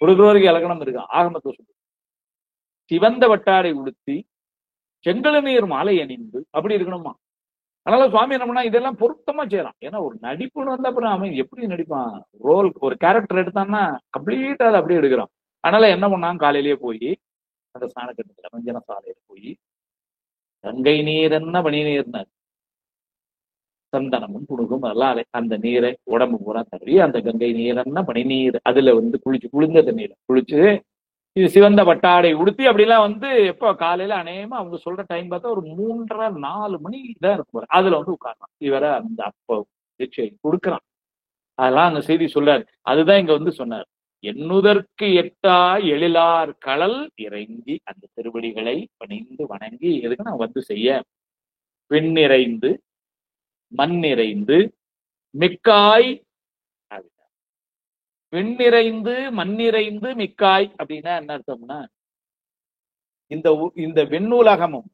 கொடுக்குறவருக்கு இலக்கணம் இருக்கு. ஆகமத்தை சொல்லு, சிவந்த வட்டாடை உடுத்தி செங்கல நீர் மாலை அணிந்து அப்படி இருக்கணுமா. அதனால சுவாமி என்ன பண்ணா இதெல்லாம் பொருத்தமா செய்யலாம். ஏன்னா ஒரு நடிப்புன்னு வந்த அப்புறம் அவன் எப்படி நடிப்பான், ரோல் ஒரு கேரக்டர் எடுத்தான்னா கம்ப்ளீட்டா அதை அப்படியே எடுக்கிறான். அதனால என்ன பண்ணான், காலையிலேயே போய் அந்த ஸ்நான கட்டத்துல மஞ்சன சாலையில போய் கங்கை நீர் என்ன பனி நீர்னார், சந்தனமும் புணுகும் எல்லாம் அந்த நீரை உடம்பு பூரா தடவி அந்த கங்கை நீரன்னா பனி நீர் அதுல வந்து குளிந்த தண்ணீரை குளிச்சு இது சிவந்த வட்டாடை உடுத்தி அப்படிலாம் வந்து எப்போ காலையில அநேகமா அவங்க சொல்ற டைம் பார்த்தா ஒரு 3:30-4 மணி தான் இருக்கும். அதுல வந்து உட்கார்றான். இவரை அந்த அப்போ தீட்சை கொடுக்குறான். அதெல்லாம் அந்த செய்தி சொல்றாரு. அதுதான் இங்க வந்து சொன்னார், எண்ணுதற்கு எட்டா எழிலார் கடல் இறங்கி அந்த திருவடிகளை பணிந்து வணங்கி எதுக்கு நான் வந்து செய்ய, பெண் நிறைந்து மண் நிறைந்து மிக்காய், பெண் நிறைந்து மண் நிறைந்து மிக்காய் அப்படின்னா என்ன அர்த்தம்னா, இந்த வெண்ணூலகமும்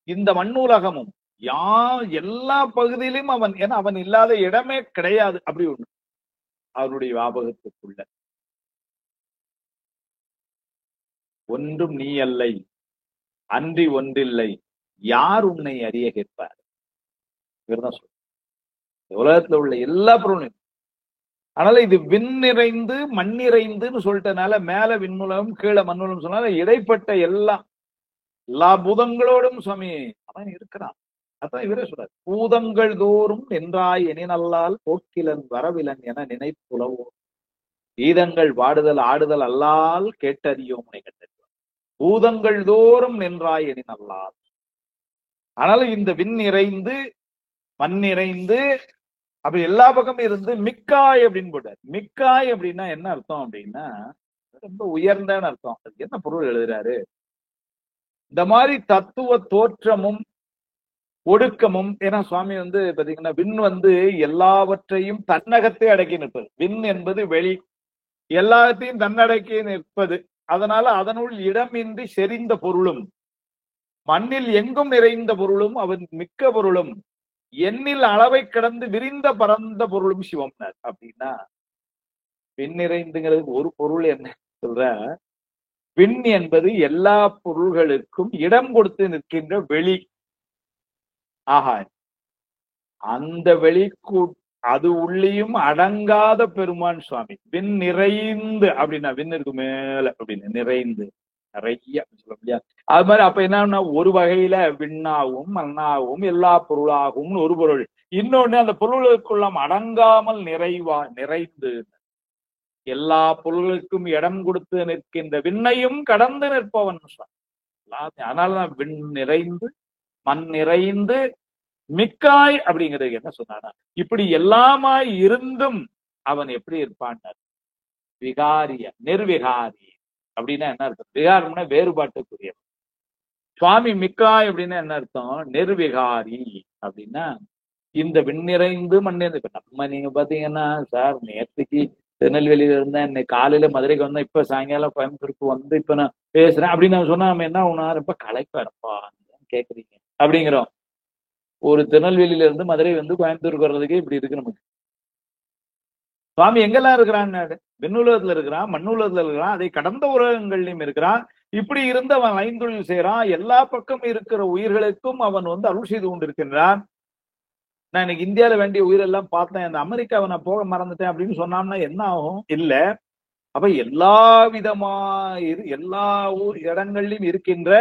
இந்த மண்ணூலகமும் எல்லா பகுதியிலும் அவன், ஏன்னா அவன் இல்லாத இடமே கிடையாது. அப்படி ஒண்ணு அவனுடைய ஞாபகத்துக்குள்ள ஒன்றும் நீ அல்லை அன்றி ஒன்றில்லை யார் உன்னை அறிய கேட்பார். இவர்தான் சொல்ற உலகத்துல உள்ள எல்லா பொருளும். அதனால இது விண் நிறைந்து மண் நிறைந்துன்னு சொல்லிட்டனால மேல விண்ணுலகம் கீழே மண்ணுலகம் சொன்னால இடைப்பட்ட எல்லா பூதங்களோடும் சுவாமி அவன் இருக்கிறான். அதான் இவரே சொல்றாரு, பூதங்கள் தோறும் நின்றாய் எனினல்லால் போக்கிலன் வரவிலன் என நினைப்புலவோ கீதங்கள் பாடுதல் ஆடுதல் அல்லால் கேட்டறியோம் உனை கண்டறிவார். பூதங்கள் தோறும் நின்றாய் எனினல்லால். அதனால இந்த விண் நிறைந்து மண் நிறைந்து அப்படி எல்லா பக்கமும் இருந்து மிக்காய் அப்படின்னு போட்டார். மிக்காய் அப்படின்னா என்ன அர்த்தம் அப்படின்னா ரொம்ப உயர்ந்தன்னு அர்த்தம். அதுக்கு என்ன பொருள் எழுதுறாரு, இந்த மாதிரி தத்துவ தோற்றமும் ஒடுக்கமும். ஏன்னா சுவாமி வந்து பாத்தீங்கன்னா விண் வந்து எல்லாவற்றையும் தன்னகத்தை அடக்கி நிற்பது. விண் என்பது வெளி, எல்லாத்தையும் தன்னடக்கி நிற்பது. அதனால அதனுள் இடமின்றி செறிந்த பொருளும் மண்ணில் எங்கும் நிறைந்த பொருளும் அவன் மிக்க பொருளும் எண்ணில் அளவை கடந்து விரிந்த பரந்த பொருளும் சிவம்னார். அப்படின்னா விண் நிறைந்துங்கிறதுக்கு ஒரு பொருள் என்ன சொல்ற, விண் என்பது எல்லா பொருள்களுக்கும் இடம் கொடுத்து நிற்கின்ற வெளி. ஆஹா, அந்த வெளிக்கு அது உள்ளேயும் அடங்காத பெருமான் சுவாமி. விண் நிறைந்து அப்படின்னா விண் இருக்கு மேல அப்படின்னு நிறைந்து நிறைய சொல்ல முடியாது. அது மாதிரி அப்ப என்னன்னா ஒரு வகையில விண்ணாகவும் மண்ணாகவும் எல்லா பொருளாகவும் ஒரு பொருள், இன்னொன்னு அந்த பொருளுக்குள்ள அடங்காமல் நிறைந்து எல்லா பொருளுக்கும் இடம் கொடுத்து நிற்கின்ற விண்ணையும் கடந்து நிற்பவன் சுவாமி. அதனாலதான் விண் நிறைந்து மண் நிறைந்து மிக்காய் அப்படிங்கிறது என்ன சொன்னானா, இப்படி எல்லாமாய் இருந்தும் அவன் எப்படி இருப்பான், விகாரிய நிர்விகாரி அப்படின்னா என்ன அர்த்தம், விகாரம்னா வேறுபாட்டுக்குரியவன். சுவாமி மிக்காய் அப்படின்னா என்ன அர்த்தம், நிர்விகாரி அப்படின்னா இந்த விண்ணிறைந்து மண்ணிறைந்து. இப்ப நம்ம நீங்க பாத்தீங்கன்னா சார் நேற்றுக்கு திருநெல்வேலியில இருந்தேன், இன்னைக்கு காலையில மதுரைக்கு வந்தேன், இப்ப சாயங்காலம் கோயம்புத்தூருக்கு வந்து இப்ப நான் பேசுறேன் அப்படின்னு நம்ம சொன்னா நம்ம என்ன ஒண்ணு ரொம்ப களைப்பா இருப்பா கேக்குறீங்க அப்படிங்கிறோம். ஒரு திருநெல்வேலியில இருந்து மதுரை வந்து கோயம்புத்தூருக்கு வர்றதுக்கே இப்படி இருக்கு நமக்கு. சுவாமி எங்கெல்லாம் இருக்கிறான்னு, விண்ணுலகத்துல இருக்கிறான், மண்ணுலகத்துல இருக்கிறான், அதை கடந்த உலகங்கள்லயும் இருக்கிறான். இப்படி இருந்து அவன் ஐந்தொழில் செய்யறான். எல்லா பக்கம் இருக்கிற உயிர்களுக்கும் அவன் வந்து அருள் செய்து கொண்டிருக்கின்றான். நான் இன்னைக்கு இந்தியாவில வேண்டிய உயிரெல்லாம் பார்த்தேன், இந்த அமெரிக்காவை நான் போக மறந்துட்டேன் அப்படின்னு சொன்னோம்னா என்ன ஆகும்? இல்ல, அப்ப எல்லா விதமா எல்லா இடங்கள்லயும் இருக்கின்ற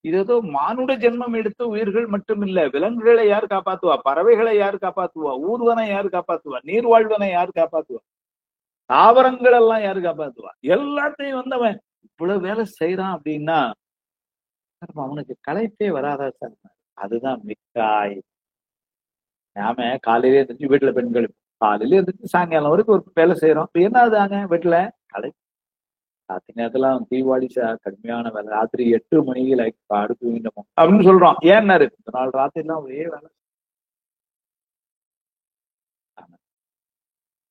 இது ஏதோ மானுட ஜென்மம் எடுத்த உயிர்கள் மட்டும் இல்ல, விலங்குகளை யார் காப்பாத்துவா? பறவைகளை யார் காப்பாத்துவா? ஊர்வனை யார் காப்பாத்துவா? நீர்வாழ்வனை யார் காப்பாத்துவா? தாவரங்கள் எல்லாம் யாரு காப்பாத்துவா? எல்லாத்தையும் வந்து அவன் இவ்வளவு வேலை செய்யறான் அப்படின்னா அவனுக்கு களைப்பே வராதா சார்? அதுதான் மிக்காய். நாம காலையில இருந்துச்சு வீட்டுல பெண்கள் காலையில இருந்துச்சு சாயங்காலம் வரைக்கும் ஒரு வேலை செய்யறோம். என்ன ஆகுதாங்க வீட்டுல? கலை. ராத்திரி நேரத்துல தீபாவளி கடுமையான வேலை, ராத்திரி 8 மணிக்கு அடுப்பு வீண்டமோ அப்படின்னு சொல்றோம். ஏன்னாரு இந்த நாள் ராத்திரி எல்லாம் ஒரே வேலை.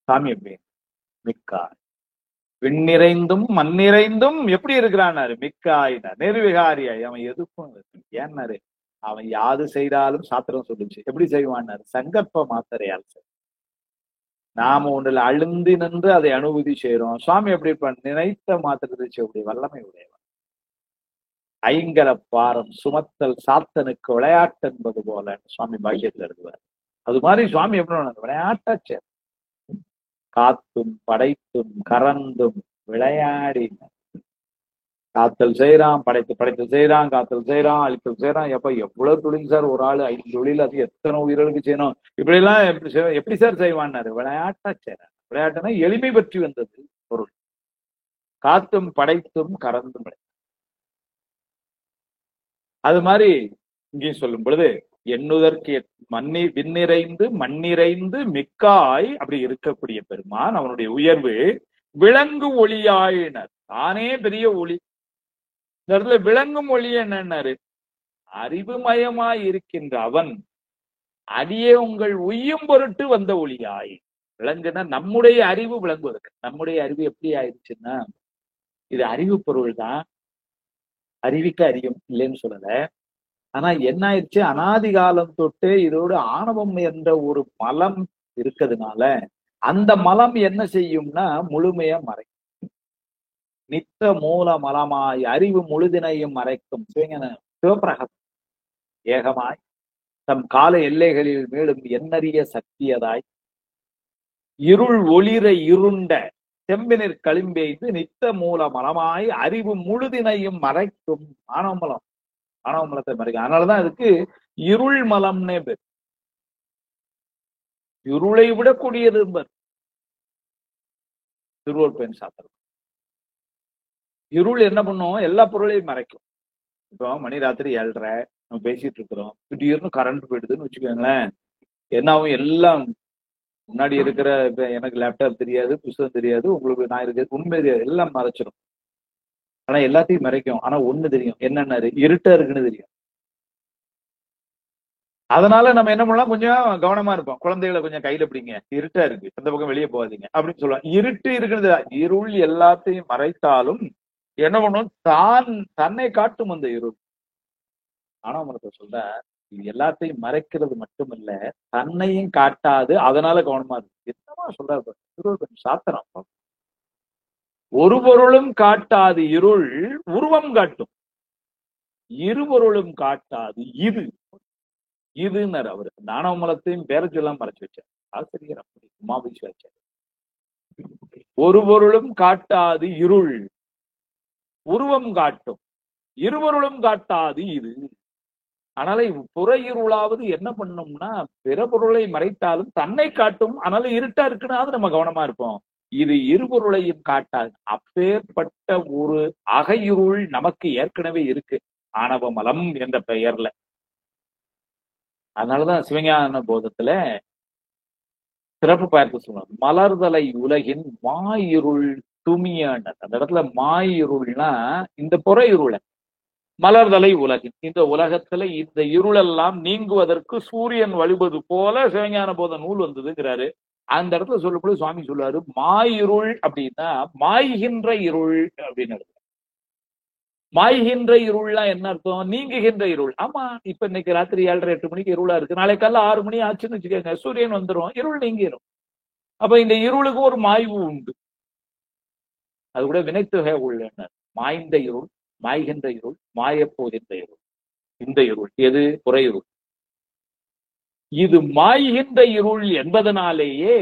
சாமி எப்படி? மிக்காய். விண்ணிறைந்தும் மண்ணிறைந்தும் எப்படி இருக்கிறான்னாரு? மிக்காயினா நிர்விகாரியாய். அவன் எதுக்கும் ஏன்னாரு? அவன் யாது செய்தாலும் சாத்திரம் சொல்லுச்சு. எப்படி செய்வான்னாரு? சங்கற்ப மாத்திரையால் செய். நாம ஒன்றுல அழுந்தி நின்று அதை அனுபூதி செய்யறோம். சுவாமி எப்படி இருப்பான்? நினைத்த மாத்திரத்தை செய்யக்கூடிய வல்லமை உடையவன். ஐங்கர பாரம் சுமத்தல் சாத்தனுக்கு விளையாட்டு என்பது போல சுவாமி பாக்கியத்தில் எழுதுவார். அது மாதிரி சுவாமி எப்படி விளையாட்டாச்சே, காத்தும் படைத்தும் கறந்தும் விளையாடி காத்தல் செய்யறான், படைத்தல் செய்யறான், காத்தல் செய்யறான், அழித்தல் செய்யறான். எப்ப எவ்வளவு தொழில் சார்? ஒரு ஆளு 5 தொழில், அது எத்தனை உயிர்களுக்கு செய்யணும்? இப்படி எல்லாம் எப்படி சார் செய்வான்னாரு? விளையாட்டா செய்யறான். விளையாட்டுனா எளிமை பற்றி வந்தது பொருள். காத்தும் படைத்தும் கறந்தும். அது மாதிரி இங்கேயும் சொல்லும் பொழுது எண்ணுதற்கு விண்ணிறைந்து மண்ணிறைந்து மிக்காய் அப்படி இருக்கக்கூடிய பெருமான் அவனுடைய உயர்வு விளங்கு ஒளியாயினர். தானே பெரிய ஒளி. இந்த இடத்துல விளங்கும் ஒளி என்னன்னாரு? அறிவுமயமாய் இருக்கின்ற அவன் அடியே உங்கள் உய்யும் பொருட்டு வந்த ஒளியாய். விளங்குனா நம்முடைய அறிவு விளங்குவதற்கு. நம்முடைய அறிவு எப்படி ஆயிடுச்சுன்னா, இது அறிவு பொருள் தான், அறிவிக்க அறியும் இல்லைன்னு சொல்லல. ஆனா என்ன ஆயிடுச்சு? அனாதி காலம் தொட்டு இதோடு ஆணவம் என்ற ஒரு மலம் இருக்கிறதுனால அந்த மலம் என்ன செய்யும்னா முழுமையா மறைக்கும். நித்த மூல மலமாய் அறிவு முழுதினையும் மறைக்கும் சிவப்பிரகாசம் ஏகமாய் தம் கால எல்லைகளில் மேலும் எண்ணறிய சக்தியதாய் இருள் ஒளிர இருண்ட செம்பினிற் களிம்பெய்து நித்த மூல மலமாய் அறிவு முழுதினையும் மறைக்கும். ஆணவமலம், ஆணவமலத்தை மறைக்கும். அதனாலதான் அதுக்கு இருள் மலம்னே பேர். இருளை விடக்கூடியது திருவள்ளுவர் பெண் சாத்திரம். இருள் என்ன பண்ணும்? எல்லா பொருளையும் மறைக்கும். இப்போ மணி ராத்திரி 7:30 நம்ம பேசிட்டு இருக்கிறோம், திடீர்னு கரண்ட் போயிடுதுன்னு வச்சுக்கோங்களேன், என்னாவும் எல்லாம் முன்னாடி இருக்கிற எனக்கு லேப்டாப் தெரியாது, புத்தகம் தெரியாது, உங்களுக்கு நான் இருக்கிறது உண்மை தெரியாது, எல்லாம் மறைச்சிடும். ஆனா எல்லாத்தையும் மறைக்கும். ஆனா ஒண்ணு தெரியும், என்னன்னா இருட்டா இருக்குன்னு தெரியும். அதனால நம்ம என்ன பண்ணலாம்? கொஞ்சம் கவனமா இருப்போம். குழந்தைகளை கொஞ்சம் கையில பிடிங்க, இருட்டா இருக்கு, அந்த பக்கம் வெளியே போகாதீங்க அப்படின்னு சொல்லுவாங்க. இருட்டு இருக்கிறது, இருள் எல்லாத்தையும் மறைத்தாலும் என்ன பண்ணும்? தன்னை காட்டும் அந்த இருள். ஆனா சொல்ற இது எல்லாத்தையும் மறைக்கிறது மட்டுமல்ல, தன்னையும் காட்டாது. அதனால கவனமா இருக்கு. என்னமா சொல்றாரு சாத்திரம்? ஒரு பொருளும் காட்டாது இருள் உருவம் காட்டும், இருபொருளும் காட்டாது இது இதுன்னாரு அவரு. தானவமலத்தையும் பேர சொல்லாம் மறைச்சு வச்சார் ஆசிரியர். அப்படி உமாபிஷ் வச்சார். ஒரு பொருளும் காட்டாது இருள் உருவம் காட்டும், இருபொருளும் காட்டாது இது. அதனால புற இருளாவது என்ன பண்ணும்னா பிற பொருளை மறைத்தாலும் தன்னை காட்டும். அதனால இருட்டா இருக்குன்னா நம்ம கவனமா இருப்போம். இது இருபொருளையும் காட்டாது. அப்பேற்பட்ட ஒரு அகையிருள் நமக்கு ஏற்கனவே இருக்கு, ஆணவ மலம் என்ற பெயர்ல. அதனாலதான் சிவஞான போதத்துல சிறப்பு பார்த்து சொல்லுவாங்க, மலர்தலை உலகின் மாயிருள் துமியான. அந்த இடத்துல மாயிருள்னா இந்த புற இருளை, மலர்தலை உலகின் இந்த உலகத்துல இந்த இருளெல்லாம் நீங்குவதற்கு சூரியன் வழிபது போல சிவஞான போத நூல் வந்ததுங்கிறாரு. அந்த இடத்துல சொல்லும்போது சுவாமி சொல்லுவாரு, மாயிருள் அப்படின்னா மாய்கின்ற இருள் அப்படின்னு அர்த்தம். மாய்கின்ற இருள்லாம் என்ன அர்த்தம்? நீங்குகின்ற இருள். ஆமா, இப்ப இன்னைக்கு ராத்திரி 7:30 8 மணிக்கு இருளா இருக்கு, நாளை காலைல 6 மணி ஆச்சுன்னு வச்சுக்கோங்க, சூரியன் வந்துடும், இருள் நீங்கிரும். அப்ப இந்த இருளுக்கு ஒரு மாய்வு உண்டு. அது கூட வினைத்தொகை உள்ள மாய்ந்த இருள், மாய்கின்ற இருள், மாயப்போகின்ற இருள். இந்த இருள் எது? புறையிருள். இது மாய்கின்ற இருள் என்பதனாலேயே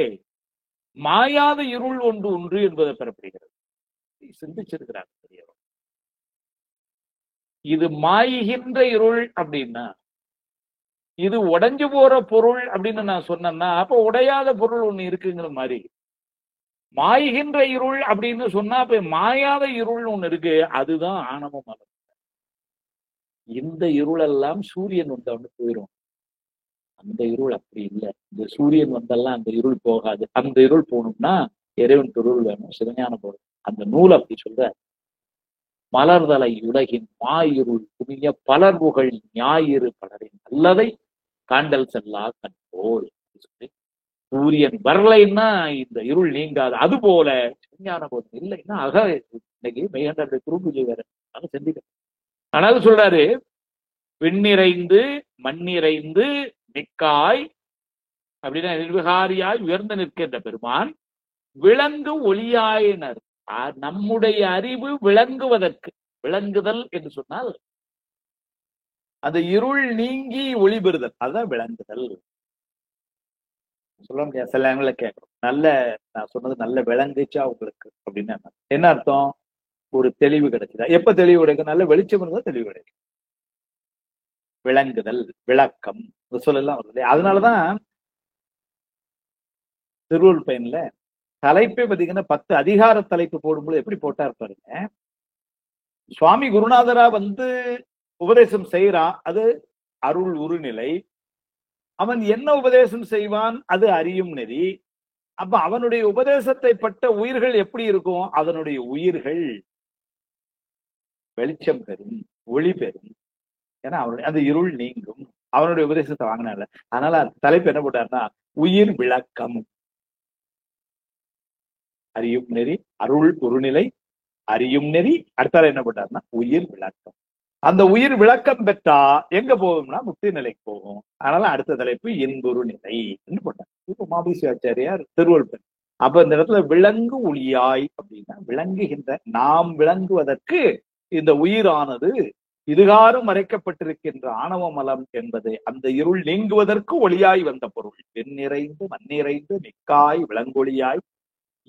மாயாத இருள் ஒன்று ஒன்று என்பதை பெறப்படுகிறது. சிந்திச்சிருக்கிறார் பெரியவர். இது மாய்கின்ற இருள் அப்படின்னா, இது உடைஞ்சு போற பொருள் அப்படின்னு நான் சொன்னேன்னா, அப்ப உடையாத பொருள் ஒண்ணு இருக்குங்கிற மாதிரி. மாய்கின்ற இருள் அப்படின்னு சொன்னா அப்ப மாயாத இருள் ஒண்ணு இருக்கு, அதுதான் ஆணவ மலம். இந்த இருள் எல்லாம் சூரியன் வந்தவொன்னு போயிடும். அந்த இருள் அப்படி இல்லை. இந்த சூரியன் வந்தெல்லாம் அந்த இருள் போகாது. அந்த இருள் போகணும்னா இறைவன் பொருள் வேணும், சிவஞான பொருள். அந்த நூல் அப்படி சொல்ற, மலர்தலை உலகின் மாயிருள் புதிய பலர் புகழ் ஞாயிறு பலரின் நல்லதை காண்டல் செல்லா கண்போல். சூரியன் வரலைன்னா இந்த இருள் நீங்காது. அது போல சிவஞான பொருள் இல்லைன்னா இன்னைக்கு மெய்கண்ட குருபூஜை வேற செஞ்சுக்க. ஆனாலும் சொல்றாரு, விண்ணிறைந்து மண்ணிறைந்து மிக்காய் அப்படின்னா நிர்விகாரியாய் உயர்ந்து நிற்கின்ற பெருமான் விளங்கு ஒளியாயினர். நம்முடைய அறிவு விளங்குவதற்கு, விளங்குதல் என்று சொன்னால் அந்த இருள் நீங்கி ஒளி பெறுதல், அதுதான் விளங்குதல். சொல்ல முடியாது, சில நேரங்கள கேட்கணும். நான் சொன்னது நல்ல விளங்குச்சா உங்களுக்கு அப்படின்னு என்ன அர்த்தம்? ஒரு தெளிவு கிடைக்குதா? எப்ப தெளிவு கிடைக்கும்? நல்ல வெளிச்சம் இருந்தா தெளிவு கிடைக்கும். விளங்குதல், விளக்கம், சொல்லலாம் வருது. அதனாலதான் திருவள்ளுவர் பயன்ல தலைப்பே பாத்தீங்கன்னா 10 அதிகார தலைப்பு போடும்போது எப்படி போட்டார் பாருங்க. சுவாமி குருநாதரா வந்து உபதேசம் செய்யறான், அது அருள் உருநிலை. அவன் என்ன உபதேசம் செய்வான்? அது அறியும் நெறி. அப்ப அவனுடைய உபதேசத்தை பட்ட உயிர்கள் எப்படி இருக்கும்? அதனுடைய உயிர்கள் வெளிச்சம் பெறும், ஒளி பெறும். ஏன்னா அவனுடைய அந்த இருள் நீங்கும், அவனுடைய உபதேசத்தை வாங்கினால. அதனால தலைப்பு என்ன போட்டார்னா, உயிர் விளக்கம். அறியும் நெறி, அருள் உருநிலை, அறியும் நெறி. அடுத்தால என்ன போட்டார்னா உயிர் விளக்கம். அந்த உயிர் விளக்கம் பெற்றா எங்க போகும்னா முக்தி நிலைக்கு போகும். அதனால அடுத்த தலைப்பு இன்புறு நிலை என்று போட்டார். இப்ப மாபுசி ஆச்சாரியார் திருவள்ளுவர். அப்ப இந்த இடத்துல விளங்கு ஒளியாய் அப்படின்னா விளங்குகின்ற, நாம் விளங்குவதற்கு இந்த உயிரானது இதுகாரும் மறைக்கப்பட்டிருக்கின்ற ஆணவ மலம் என்பது அந்த இருள் நீங்குவதற்கு ஒளியாய் வந்த பொருள். வெண்ணிறைந்து மண்ணிறைந்து மிக்காய் விளங்கொளியாய்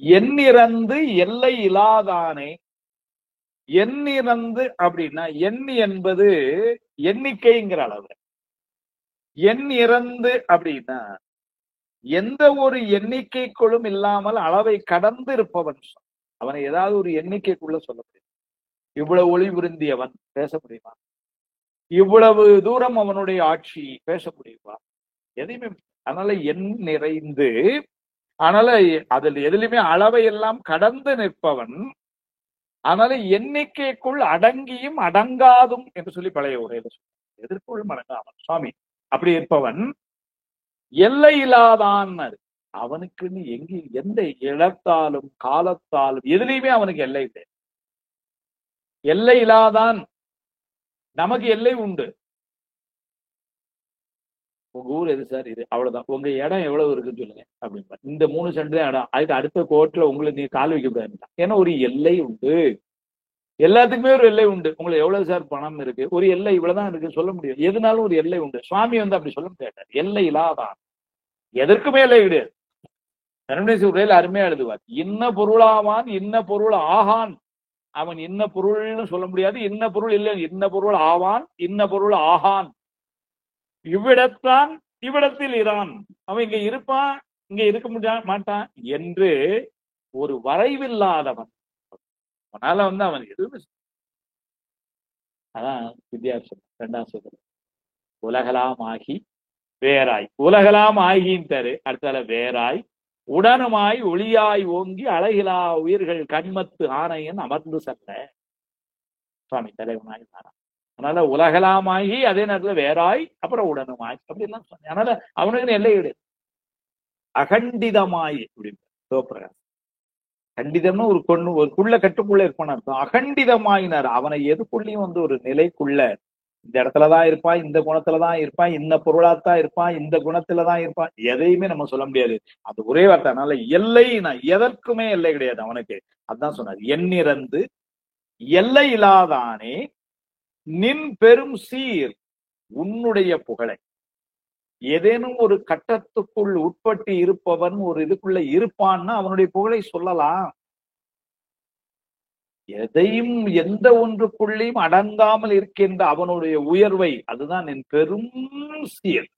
எண்ணிறந்து எல்லை இலாதானே. எண்ணிறந்து அப்படின்னா, எண்ணி என்பது எண்ணிக்கைங்கிற அளவு. எண் இறந்து அப்படின்னா எந்த ஒரு எண்ணிக்கைக்குள்ளும் இல்லாமல் அளவை கடந்து இருப்பவன். அவனை ஏதாவது ஒரு எண்ணிக்கைக்குள்ள சொல்ல முடியும். இவ்வளவு ஒளி விருந்தியவன் பேச முடியுமா? இவ்வளவு தூரம் அவனுடைய ஆட்சி பேச முடியுமா? எதையுமே. அதனால எண் நிறைந்து, அதனால அதில் எதுலையுமே அளவை எல்லாம் கடந்து நிற்பவன். அதனால எண்ணிக்கைக்குள் அடங்கியும் அடங்காதும் என்று சொல்லி பழைய உரையில சொல்றான். எதற்குள்ளும் அடங்காமல் சுவாமி அப்படி இருப்பவன் எல்லை இல்லாதான். அவனுக்குன்னு எந்த இடத்தாலும் காலத்தாலும் எதுலையுமே அவனுக்கு எல்லை இல்லை. எல்லை இல்லாதான். நமக்கு எல்லை உண்டு. உங்க ஊர் எது சார்? இது அவ்வளவுதான். உங்க இடம் எவ்வளவு இருக்குன்னு சொல்லுங்க அப்படின்பா. இந்த 3 சென்ட் தான் இடம், அதுக்கு அடுத்த கோர்ட்ல உங்களுக்கு நீ கால் வைக்க கூடாது. ஏன்னா ஒரு எல்லை உண்டு. எல்லாத்துக்குமே ஒரு எல்லை உண்டு. உங்களுக்கு எவ்வளவு சார் பணம் இருக்கு? ஒரு எல்லை இவ்வளவுதான் இருக்கு சொல்ல முடியும். எதுனாலும் ஒரு எல்லை உண்டு. சுவாமி வந்து அப்படி சொல்ல முடியாது. எல்லை இல்லாதான், எதற்குமே எல்லை கிடையாது. தன்னுடைய உரையில அருமையா எழுதுவார். இன்ன பொருளாவான் இன்ன பொருள் ஆகான். அவன் இன்ன பொருள்னு சொல்ல முடியாது. இன்ன பொருள் இல்லை, இன்ன பொருள் ஆவான், இன்ன பொருள் ஆகான். இவ்விடத்தான் இவ்விடத்தில் இரான். அவன் இங்க இருப்பான், இங்க இருக்க மாட்டான் என்று ஒரு வரைவில்லாதவன். அதனால வந்து அவன் எதுவுமே. அதான் வித்தியாசம். 2ஆம் சூத்திரம். உலகலாம் ஆகி வேறாய், உலகலாம் ஆகின்றாரு. அடுத்தால வேறாய் உடனுமாய் ஒளியாய் ஓங்கி அழகிலா உயிர்கள் கண்மத்து ஆணையன் அமர்ந்து செல்ல. சுவாமி தலைவனாய் மாறான். அதனால உலகலாமாகி அதே நேரத்துல வேறாய் அப்புறம் உடனுமாய் அப்படிலாம் சொன்னேன். அதனால அவனுக்குன்னு எல்லை கிடையாது. அகண்டிதமாய் அப்படின்னு சிவபிரகாசம். கண்டிதம்னா ஒரு குள்ள கட்டுக்குள்ள இருப்பான்னு அர்த்தம். அகண்டிதமாயினார், அவனை எதுக்குள்ளயும் ஒரு நிலைக்குள்ள இந்த இடத்துலதான் இருப்பான், இந்த குணத்துலதான் இருப்பான், இந்த பொருளாத்தான் இருப்பான், இந்த குணத்துலதான் இருப்பான், எதையுமே நம்ம சொல்ல முடியாது. அது ஒரே வார்த்தை. அதனால எல்லை, எதற்குமே எல்லை கிடையாது அவனுக்கு. அதான் சொன்னார், எண்ணிறந்து எல்லை இல்லாதானே நின் பெரும் சீர் உன்னுடைய புகழை. ஏதேனும் ஒரு கட்டத்துக்குள் உட்பட்டு இருப்பவன் ஒரு இதுக்குள்ள இருப்பான்னா அவனுடைய புகழை சொல்லலாம். எதையும் எந்த ஒன்றுக்குள்ளேயும் அடங்காமல் இருக்கின்ற அவனுடைய உயர்வை, அதுதான் என் பெரும் சீர்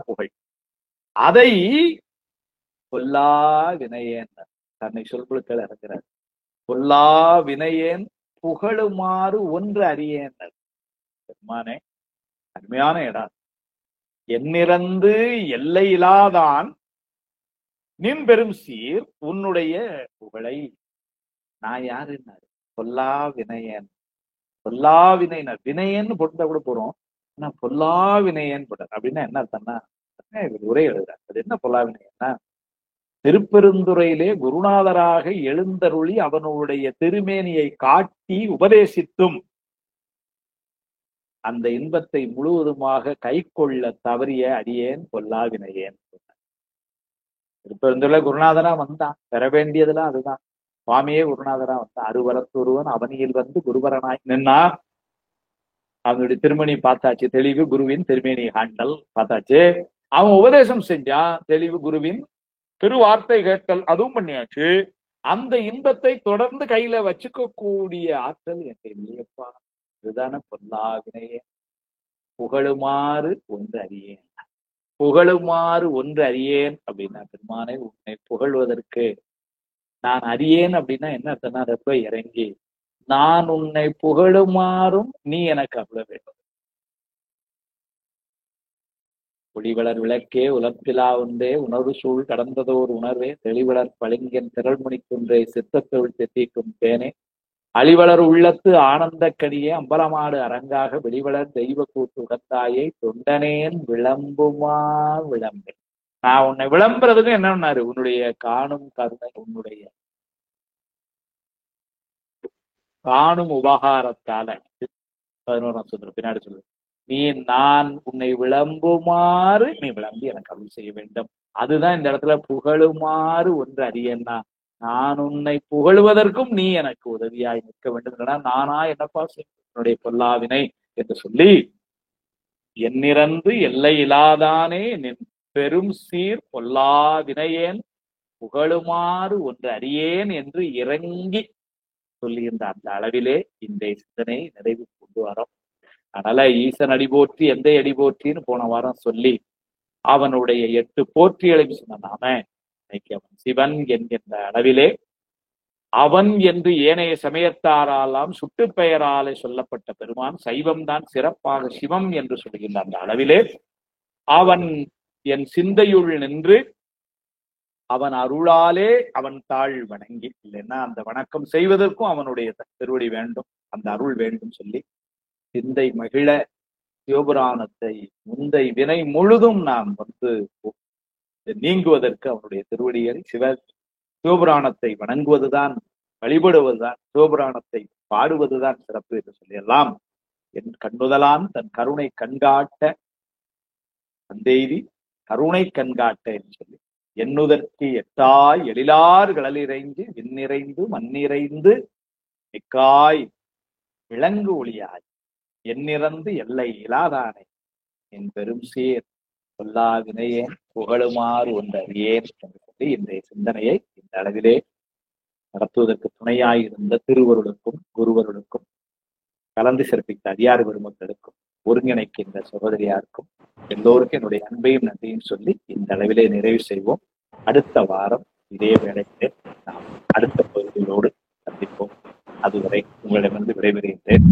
புகழ். அதை பொல்லா வினையேன் தன்னை சொல்பொழுக்கள் இறங்குறார். பொல்லா வினையேன் புகழுமாறு ஒன்று அறியேன். பெருமானே, அருமையான இடம். எண்ணிறந்து எல்லையிலாதான் நின் பெரும் சீர் உன்னுடைய புகழை. நான் யாருன்னாரு? பொல்லா வினையன். பொல்லா வினையினர், வினையன்னு போட்டுட்டா கூட போறோம். ஆனா பொல்லா வினையன் போட்டார். அப்படின்னா என்ன அர்த்தம்னா, உரை எழுதுறார். அது என்ன பொல்லா வினையன்னா, திருப்பெருந்துறையிலே குருநாதராக எழுந்தருளி அவனுடைய திருமேனியை காட்டி உபதேசித்தும் அந்த இன்பத்தை முழுவதுமாக கை கொள்ள தவறிய அடியேன் பொல்லா வினையேன். திருப்பெருந்துறையில குருநாதரா வந்தான், பெற வேண்டியதெல்லாம் அதுதான். சுவாமியே குருநாதரா வந்தான். அருவரத்தொருவன் அவனியில் வந்து குருவரனாய் நின்னா. அவனுடைய திருமணி பார்த்தாச்சு, தெளிவு குருவின் திருமேனி காண்டல் பார்த்தாச்சு. அவன் உபதேசம் செஞ்சான், தெளிவு குருவின் திருவார்த்தை கேட்டல், அதுவும் பண்ணியாச்சு. அந்த இன்பத்தை தொடர்ந்து கையில வச்சுக்க கூடிய ஆற்றல் என்கிட்ட இல்லையப்பா. இதுதானே பொல்லா வினையே. புகழுமாறு ஒன்று அறியேன். புகழுமாறு ஒன்று அறியேன் அப்படின்னா, பெருமானை உன்னை புகழ்வதற்கு நான் அறியேன் அப்படின்னா என்ன அர்த்தம்னா, ரொம்ப இறங்கி நான் உன்னை புகழுமாறும் நீ எனக்கு அருள வேண்டும். ஒளிவளர் விளக்கே உலப்பிலா உண்டே உணர்வு சூழ் கடந்ததோர் உணர்வே தெளிவளர் பளிங்கன் திரள்முனி குன்றே சித்தத்தொழில் தெத்திக்கும் தேனே அழிவளர் உள்ளத்து ஆனந்த கனியே அம்பலமாடு அரங்காக வெளிவளர் தெய்வ கூட்டு உடந்தாயை தொண்டனேன் விளம்புமா விளம்பே. நான் உன்னை விளம்புறதுக்கு என்னன்னாரு, உன்னுடைய காணும் கருணை, உன்னுடைய காணும் உபகாரத்தால. 11ஆம் சூத்திரம் பின்னாடி சொல்லு, நீ நான் உன்னை விளம்புமாறு நீ விளம்பி எனக்கு அருள் செய்ய வேண்டும். அதுதான் இந்த இடத்துல புகழுமாறு ஒன்று அறியன்னா, நான் உன்னை புகழுவதற்கும் நீ எனக்கு உதவியாய் நிற்க வேண்டும். நானா என்னப்பா என்னுடைய பொல்லாவினை என்று சொல்லி, எண்ணிறந்து எல்லை இலாதானே நின் பெரும் சீர் பொல்லா வினையேன் புகழுமாறு ஒன்று அறியேன் என்று இறங்கி சொல்லியிருந்த அந்த அளவிலே இந்த சிந்தனை நிறைவு கொண்டு வரோம். அதனால ஈசன் அடி போற்றி எந்த அடி போற்றின்னு போன வாரம் சொல்லி அவனுடைய 8 போற்றிகளையும் சொன்ன நாம இன்னைக்கு அவன் சிவன் என்கின்ற அளவிலே அவன் என்று ஏனைய சமயத்தாராலாம் சுட்டு பெயராலே சொல்லப்பட்ட பெருமான் சைவம் தான் சிறப்பாக சிவம் என்று சொல்கின்ற அந்த அளவிலே அவன் என் சிந்தையுள் நின்று அவன் அருளாலே அவன் தாழ் வணங்கி, இல்லைன்னா அந்த வணக்கம் செய்வதற்கும் அவனுடைய திருவடி வேண்டும், அந்த அருள் வேண்டும் சொல்லி சிந்தை மகிழ சிவபுராணத்தை முந்தை வினை முழுதும் நாம் நீங்குவதற்கு அவனுடைய திருவடியை சிவபுராணத்தை வணங்குவதுதான், வழிபடுவதுதான், சிவபுராணத்தை பாடுவதுதான் சிறப்பு என்று சொல்லியெல்லாம் என் கண்ணுதலான் தன் கருணை கண்காட்ட அந்தெய்தி கருணை கண்காட்ட என்று சொல்லி எண்ணுதற்கு எட்டாய் எழிலார் கடலிறைந்து விண்ணிறைந்து மண்ணிறைந்து மிக்காய் விலங்கு ஒளியாய் எண்ணிறந்து எல்லை இலாதானே என் பெரும் சீர் பொல்லா வினையேன் புகழுமாறு ஒன்று அறியேன் என்று சொல்லி இன்றைய சிந்தனையை இந்த அளவிலே நடத்துவதற்கு துணையாயிருந்த திருவருளுக்கும் குருவருளுக்கும் கலந்து சிறப்பித்த அடியார் பெருமக்களுக்கும் ஒருங்கிணைக்கின்ற சகோதரியாருக்கும் எல்லோருக்கும் என்னுடைய அன்பையும் நன்றியும் சொல்லி இந்த அளவிலே நிறைவு செய்வோம். அடுத்த வாரம் இதே வேளையிலே நாம் அடுத்த பகுதிகளோடு சந்திப்போம். அதுவரை உங்களிடமிருந்து விடைபெறுகின்றேன்.